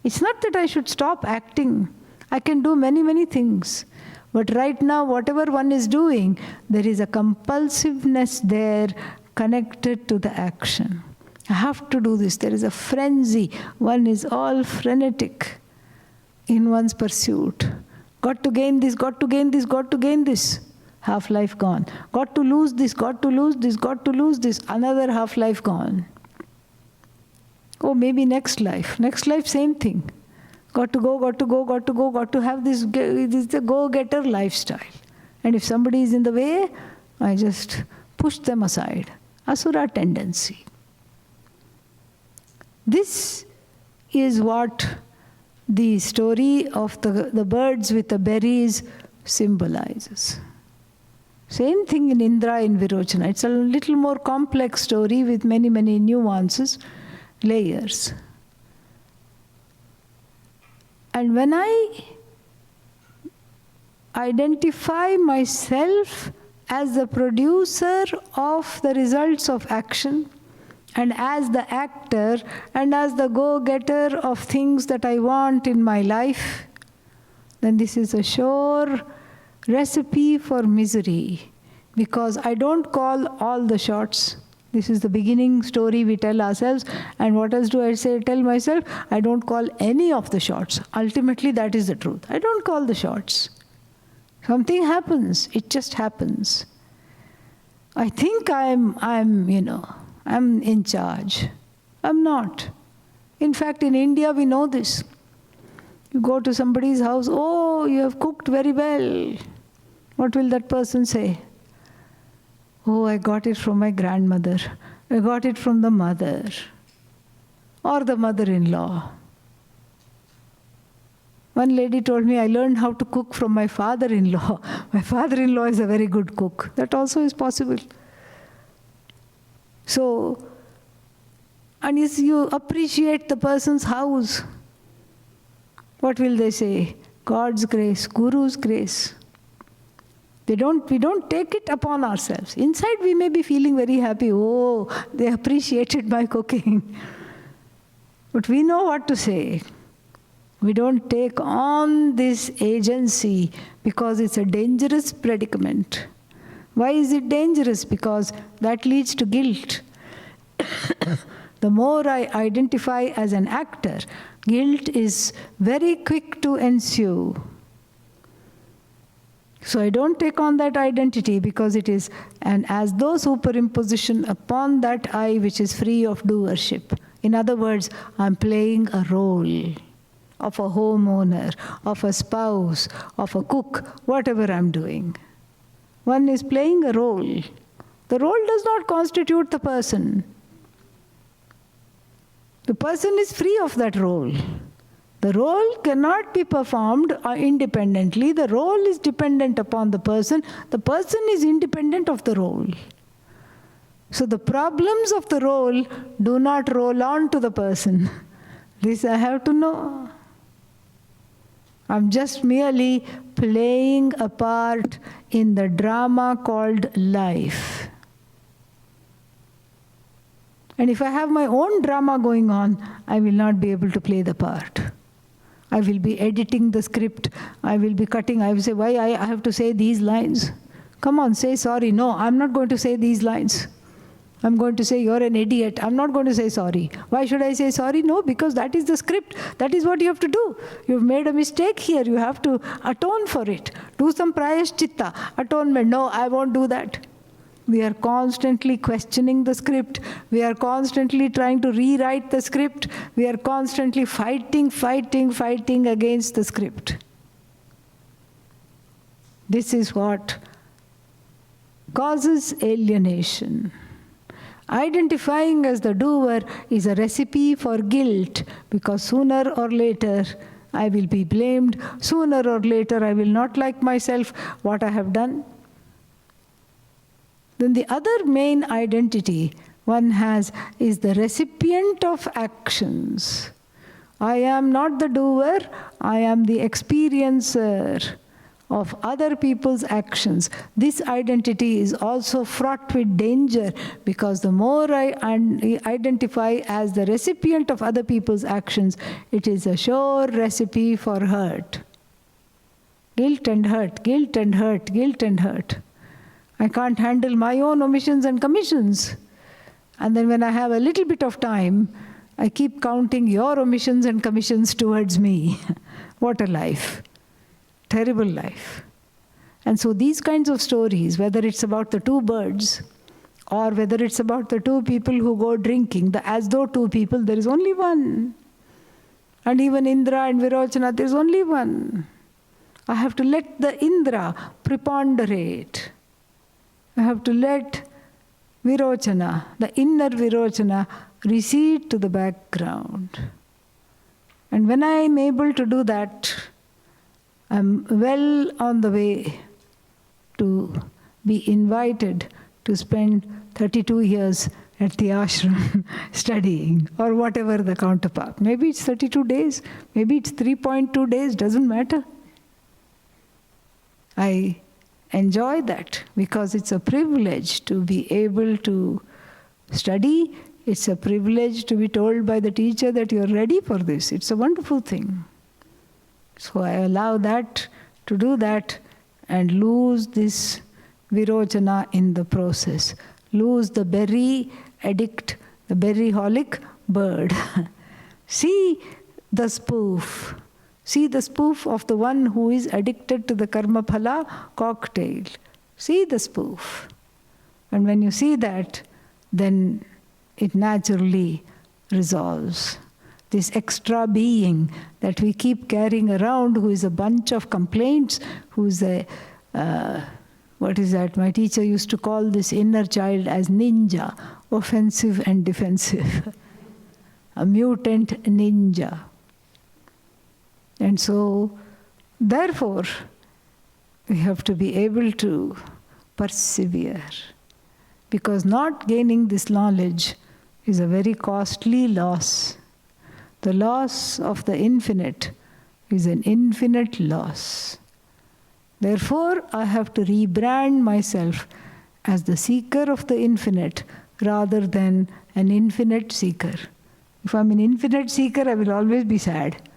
It's not that I should stop acting. I can do many, many things. But right now, whatever one is doing, there is a compulsiveness there connected to the action. I have to do this. There is a frenzy. One is all frenetic in one's pursuit. Got to gain this, got to gain this, got to gain this. Half-life gone. Got to lose this, got to lose this, got to lose this. Another half-life gone. Oh, maybe next life. Next life, same thing. Got to go, got to go, got to go, got to have this is the go-getter lifestyle. And if somebody is in the way, I just push them aside. Asura tendency. This is what the story of the birds with the berries symbolizes. Same thing in Indra and Virochana. It's a little more complex story with many, many nuances, layers. And when I identify myself as the producer of the results of action, and as the actor, and as the go-getter of things that I want in my life, then this is a sure recipe for misery. Because I don't call all the shots. This is the beginning story we tell ourselves. And what else do I tell myself? I don't call any of the shots. Ultimately, that is the truth. I don't call the shots. Something happens. It just happens. I think I'm in charge. I'm not. In fact, in India, we know this. You go to somebody's house, oh, you have cooked very well. What will that person say? Oh, I got it from my grandmother. I got it from the mother. Or the mother-in-law. One lady told me, I learned how to cook from my father-in-law. My father-in-law is a very good cook. That also is possible. So, and if you appreciate the person's house, what will they say? God's grace, Guru's grace. We don't take it upon ourselves. Inside we may be feeling very happy. Oh, they appreciated my cooking. But we know what to say. We don't take on this agency because it's a dangerous predicament. Why is it dangerous? Because that leads to guilt. The more I identify as an actor, guilt is very quick to ensue. So I don't take on that identity because it is an as though superimposition upon that I which is free of doership. In other words, I'm playing a role of a homeowner, of a spouse, of a cook, whatever I'm doing. One is playing a role. The role does not constitute the person. The person is free of that role. The role cannot be performed independently. The role is dependent upon the person. The person is independent of the role. So the problems of the role do not roll on to the person. This I have to know. I'm just merely playing a part in the drama called life. And if I have my own drama going on, I will not be able to play the part. I will be editing the script. I will be cutting. I will say, why I have to say these lines? Come on, say sorry. No, I'm not going to say these lines. I'm going to say, you're an idiot. I'm not going to say sorry. Why should I say sorry? No, because that is the script. That is what you have to do. You've made a mistake here. You have to atone for it. Do some prayashchitta, atonement. No, I won't do that. We are constantly questioning the script. We are constantly trying to rewrite the script. We are constantly fighting against the script. This is what causes alienation. Identifying as the doer is a recipe for guilt, because sooner or later I will be blamed. Sooner or later I will not like myself, what I have done. Then the other main identity one has is the recipient of actions. I am not the doer, I am the experiencer of other people's actions. This identity is also fraught with danger, because the more I identify as the recipient of other people's actions, it is a sure recipe for hurt. Guilt and hurt, guilt and hurt, guilt and hurt. I can't handle my own omissions and commissions. And then when I have a little bit of time, I keep counting your omissions and commissions towards me. What a life. Terrible life. And so these kinds of stories, whether it's about the two birds, or whether it's about the two people who go drinking, as though two people, there is only one. And even Indra and Virochana, there is only one. I have to let the Indra preponderate. I have to let Virochana, the inner Virochana, recede to the background. And when I am able to do that, I'm well on the way to be invited to spend 32 years at the ashram studying, or whatever the counterpart. Maybe it's 32 days, maybe it's 3.2 days, doesn't matter. I enjoy that because it's a privilege to be able to study. It's a privilege to be told by the teacher that you're ready for this. It's a wonderful thing. So I allow that, to do that, and lose this Virochana in the process. Lose the berry addict, the berryholic bird. See the spoof. See the spoof of the one who is addicted to the karma phala cocktail. See the spoof. And when you see that, then it naturally resolves. This extra being that we keep carrying around, who is a bunch of complaints, who is a, what is that? My teacher used to call this inner child as ninja, offensive and defensive. A mutant ninja. And so, therefore, we have to be able to persevere. Because not gaining this knowledge is a very costly loss. The loss of the infinite is an infinite loss. Therefore, I have to rebrand myself as the seeker of the infinite rather than an infinite seeker. If I'm an infinite seeker, I will always be sad.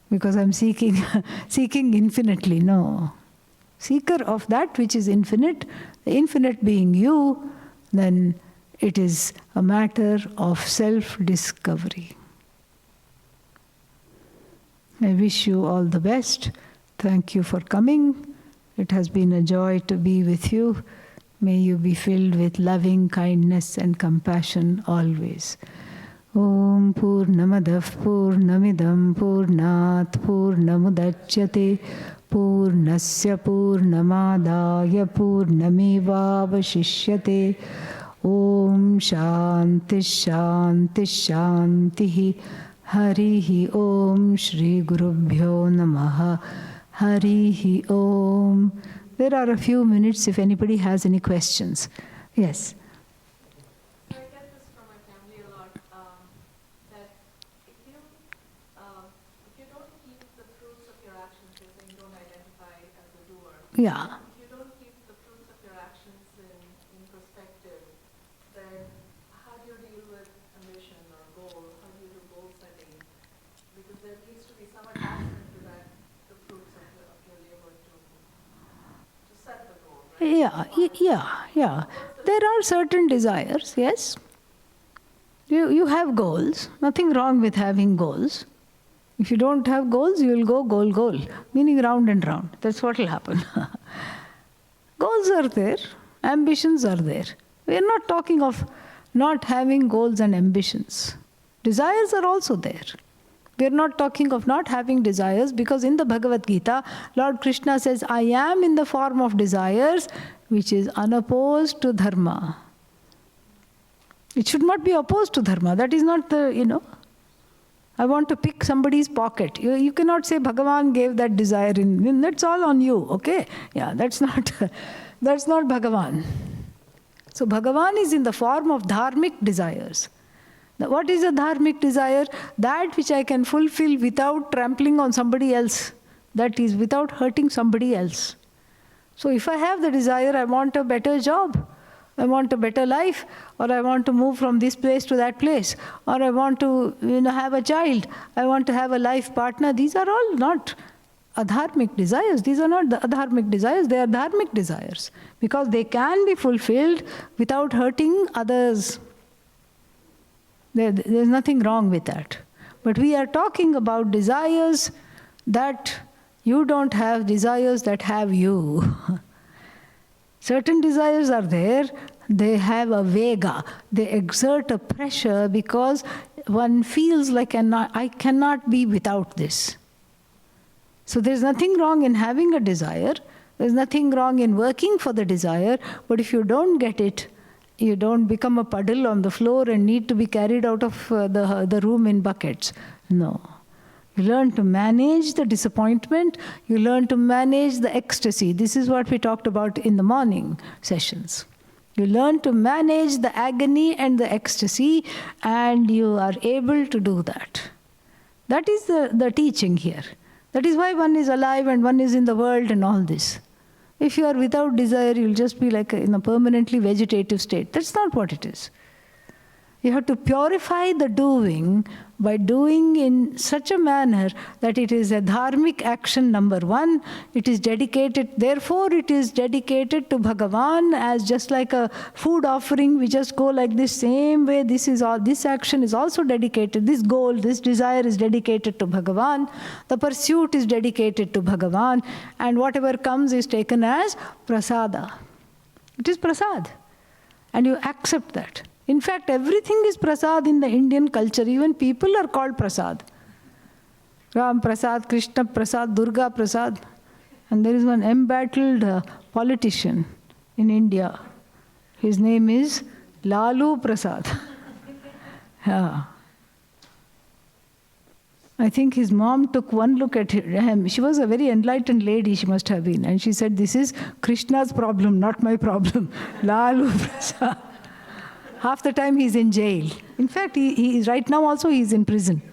Because I'm seeking infinitely. No. Seeker of that which is infinite, the infinite being you, then it is a matter of self-discovery. I wish you all the best. Thank you for coming. It has been a joy to be with you. May you be filled with loving kindness and compassion always. Om Purnamadav Purnamidam Purnat Purnamudachyate Purnasya Purnamadaya Purnamevavashishyate. Om Shanti Shanti Shanti. Harihi Om Shri Gurubhyo Namaha. Harihi Om. There are a few minutes if anybody has any questions. Yes. So I get this from my family a lot, that if you don't keep the fruits of your actions, you're saying don't identify as a doer. Yeah. If you don't keep the fruits of your actions in perspective, then how do you deal with ambition or goal? How do you do goal setting? Because there needs to be some attachment to that, the fruits of your labor to set the goal, right? Yeah. There are certain desires, yes. You have goals. Nothing wrong with having goals. If you don't have goals, you will go goal, meaning round and round. That's what will happen. Goals are there, ambitions are there. We are not talking of not having goals and ambitions. Desires are also there. We are not talking of not having desires, because in the Bhagavad Gita, Lord Krishna says, I am in the form of desires, which is unopposed to dharma. It should not be opposed to dharma. That is not the, I want to pick somebody's pocket. You cannot say Bhagavan gave that desire in. That's all on you, okay? Yeah, that's not Bhagavan. So Bhagavan is in the form of dharmic desires. What is a dharmic desire? That which I can fulfill without trampling on somebody else. That is, without hurting somebody else. So if I have the desire, I want a better job, I want a better life, or I want to move from this place to that place, or I want to have a child, I want to have a life partner. These are all not adharmic desires. These are not the adharmic desires, they are dharmic desires. Because they can be fulfilled without hurting others. There's nothing wrong with that. But we are talking about desires that you don't have, desires that have you. Certain desires are there, they have a vega, they exert a pressure because one feels like I cannot be without this. So there's nothing wrong in having a desire, there's nothing wrong in working for the desire, but if you don't get it, you don't become a puddle on the floor and need to be carried out of the room in buckets. No. You learn to manage the disappointment, you learn to manage the ecstasy. This is what we talked about in the morning sessions. You learn to manage the agony and the ecstasy, and you are able to do that. That is the teaching here. That is why one is alive and one is in the world and all this. If you are without desire, you'll just be like in a permanently vegetative state. That's not what it is. You have to purify the doing by doing in such a manner that it is a dharmic action, number one. It is dedicated, therefore it is dedicated to Bhagavan as just like a food offering. We just go like this same way. This action is also dedicated. This goal, this desire is dedicated to Bhagavan. The pursuit is dedicated to Bhagavan. And whatever comes is taken as prasada. It is prasad. And you accept that. In fact, everything is prasad in the Indian culture. Even people are called prasad. Ram Prasad, Krishna Prasad, Durga Prasad. And there is one embattled politician in India. His name is Lalu Prasad. Yeah. I think his mom took one look at him. She was a very enlightened lady, she must have been. And she said, this is Krishna's problem, not my problem. Lalu Prasad. Half the time he's in jail. In fact, he is right now also he's in prison.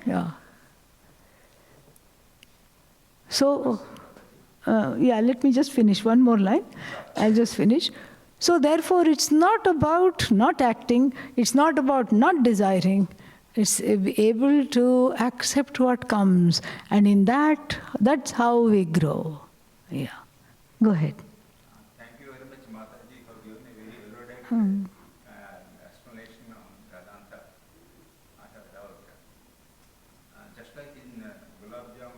Yeah. So, let me just finish one more line. I'll just finish. So therefore, it's not about not acting. It's not about not desiring. It's able to accept what comes. And in that's how we grow. Yeah. Go ahead. Thank you very much, Mataji, for giving a very elaborate explanation on Vedanta. I have doubt. Just like in Gulab Jam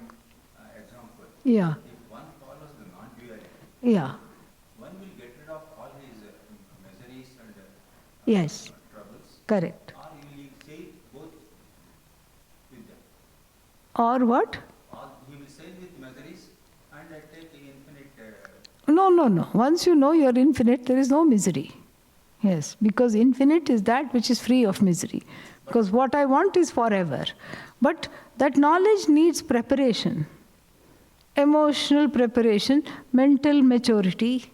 example, Yeah. if one follows the non-duality, Yeah. one will get rid of all his miseries and Yes. troubles. Correct. Or he will say both with them. Or what? He will say with miseries And I take infinite. No. Once you know you're infinite, there is no misery. Yes, because infinite is that which is free of misery. Because what I want is forever. But that knowledge needs preparation. Emotional preparation, mental maturity,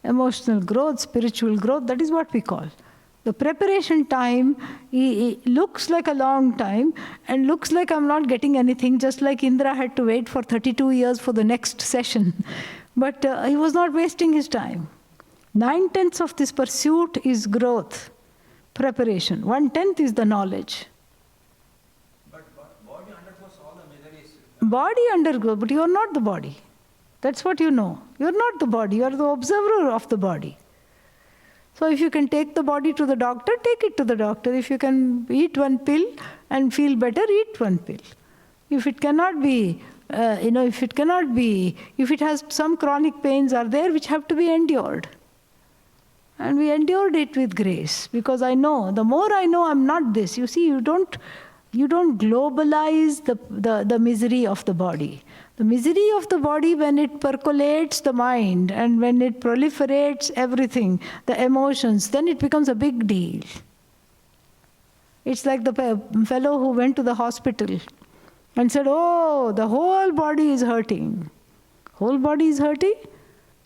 emotional growth, spiritual growth, that is what we call. The preparation time looks like a long time and looks like I'm not getting anything, just like Indra had to wait for 32 years for the next session. But he was not wasting his time. 9/10 of this pursuit is growth, preparation. 1/10 is the knowledge. But body undergoes all the miseries. Body undergoes, but you are not the body. That's what you know. You are not the body, you are the observer of the body. So if you can take the body to the doctor, take it to the doctor. If you can eat one pill and feel better, eat one pill. If it cannot be, if it has some chronic pains are there which have to be endured. And we endured it with grace, because I know, the more I know I'm not this. You see, you don't globalize the misery of the body. The misery of the body, when it percolates the mind and when it proliferates everything, the emotions, then it becomes a big deal. It's like the fellow who went to the hospital and said, "Oh, the whole body is hurting." Whole body is hurting?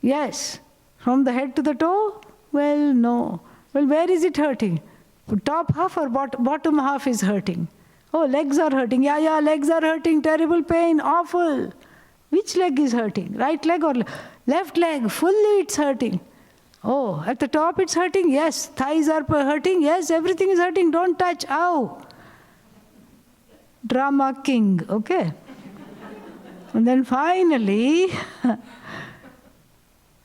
Yes. From the head to the toe? Well, no. Well, where is it hurting? Top half or bottom half is hurting? Oh, legs are hurting. Yeah, legs are hurting. Terrible pain. Awful. Which leg is hurting? Right leg or left leg? Fully it's hurting. Oh, at the top it's hurting? Yes. Thighs are hurting? Yes, everything is hurting. Don't touch. Ow. Drama king. Okay. And then finally,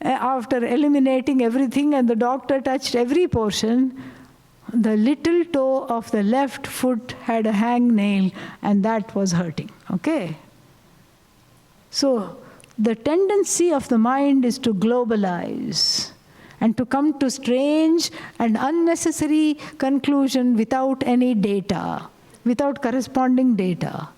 after eliminating everything and the doctor touched every portion, the little toe of the left foot had a hangnail and that was hurting. Okay? So, the tendency of the mind is to globalize and to come to strange and unnecessary conclusion without any data, without corresponding data.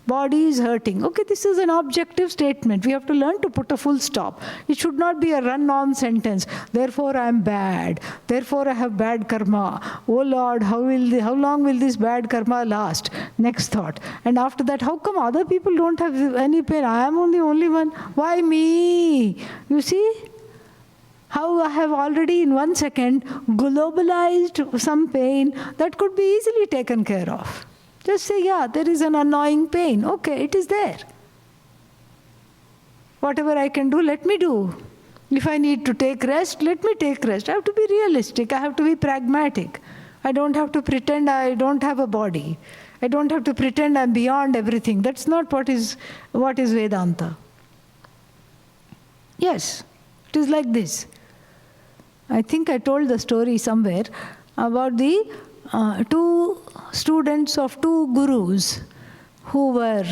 Body is hurting. Okay, this is an objective statement. We have to learn to put a full stop. It should not be a run-on sentence. Therefore, I am bad. Therefore, I have bad karma. Oh Lord, how long will this bad karma last? Next thought. And after that, how come other people don't have any pain? I am the only one. Why me? You see? How I have already in 1 second globalized some pain that could be easily taken care of. Just say, yeah, there is an annoying pain. Okay, it is there. Whatever I can do, let me do. If I need to take rest, let me take rest. I have to be realistic. I have to be pragmatic. I don't have to pretend I don't have a body. I don't have to pretend I'm beyond everything. That's not what is Vedanta. Yes, it is like this. I think I told the story somewhere about the two students of two gurus who were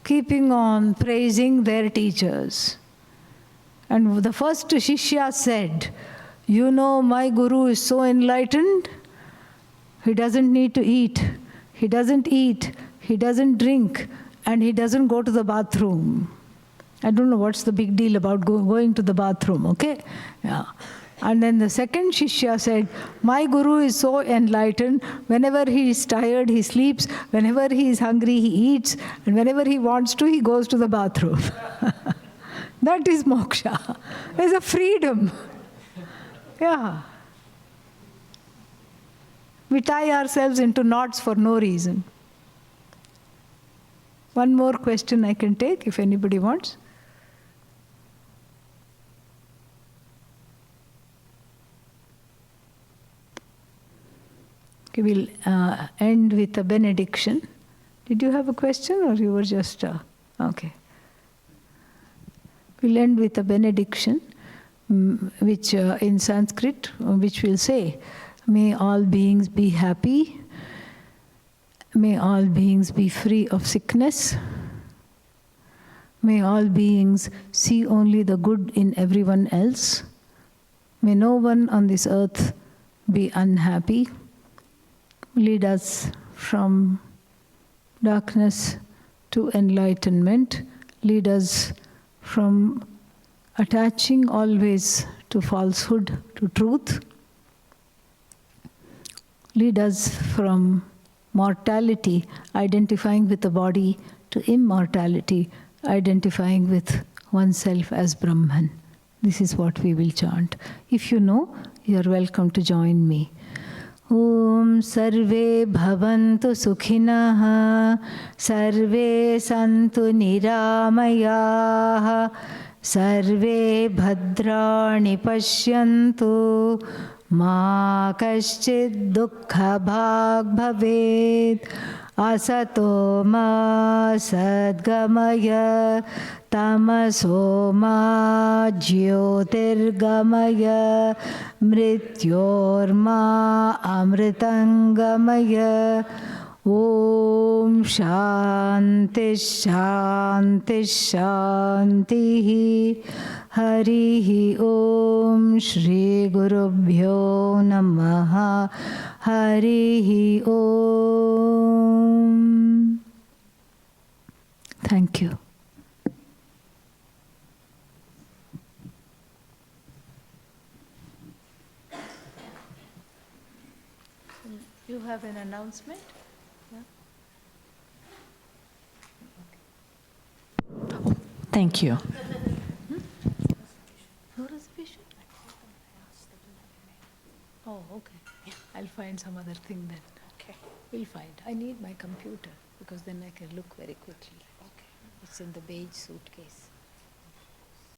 keeping on praising their teachers. And the first Shishya said, "You know, my guru is so enlightened, he doesn't need to eat, he doesn't drink, and he doesn't go to the bathroom." I don't know what's the big deal about going to the bathroom, okay? Yeah. And then the second Shishya said, "My guru is so enlightened, whenever he is tired, he sleeps, whenever he is hungry, he eats, and whenever he wants to, he goes to the bathroom." That is moksha. There's a freedom. Yeah. We tie ourselves into knots for no reason. One more question I can take if anybody wants. Okay, we'll end with a benediction. Did you have a question or you were just... okay. We'll end with a benediction, which in Sanskrit, which will say, "May all beings be happy. May all beings be free of sickness. May all beings see only the good in everyone else. May no one on this earth be unhappy. Lead us from darkness to enlightenment. Lead us from attaching always to falsehood, to truth. Lead us from mortality, identifying with the body, to immortality, identifying with oneself as Brahman. This is what we will chant. If you know, you are welcome to join me. Om Sarve Bhavantu Sukhinah, Sarve Santu Niramayaः, Sarve Bhadrani Pashyantu, Ma Kaschid Dukkha Bhag Bhaved, Asato Ma Sadgamaya, Tamaso Ma Jyotirgamaya, Mrityorma Amritangamaya. Om Shanti Shanti Shanti. Harihi Om Shri Gurubhyo Namaha. Harihi Om. Thank you. You have an announcement? Thank you. No reservation? Oh, okay. I'll find some other thing then. Okay. We'll find. I need my computer because then I can look very quickly. Okay. It's in the beige suitcase.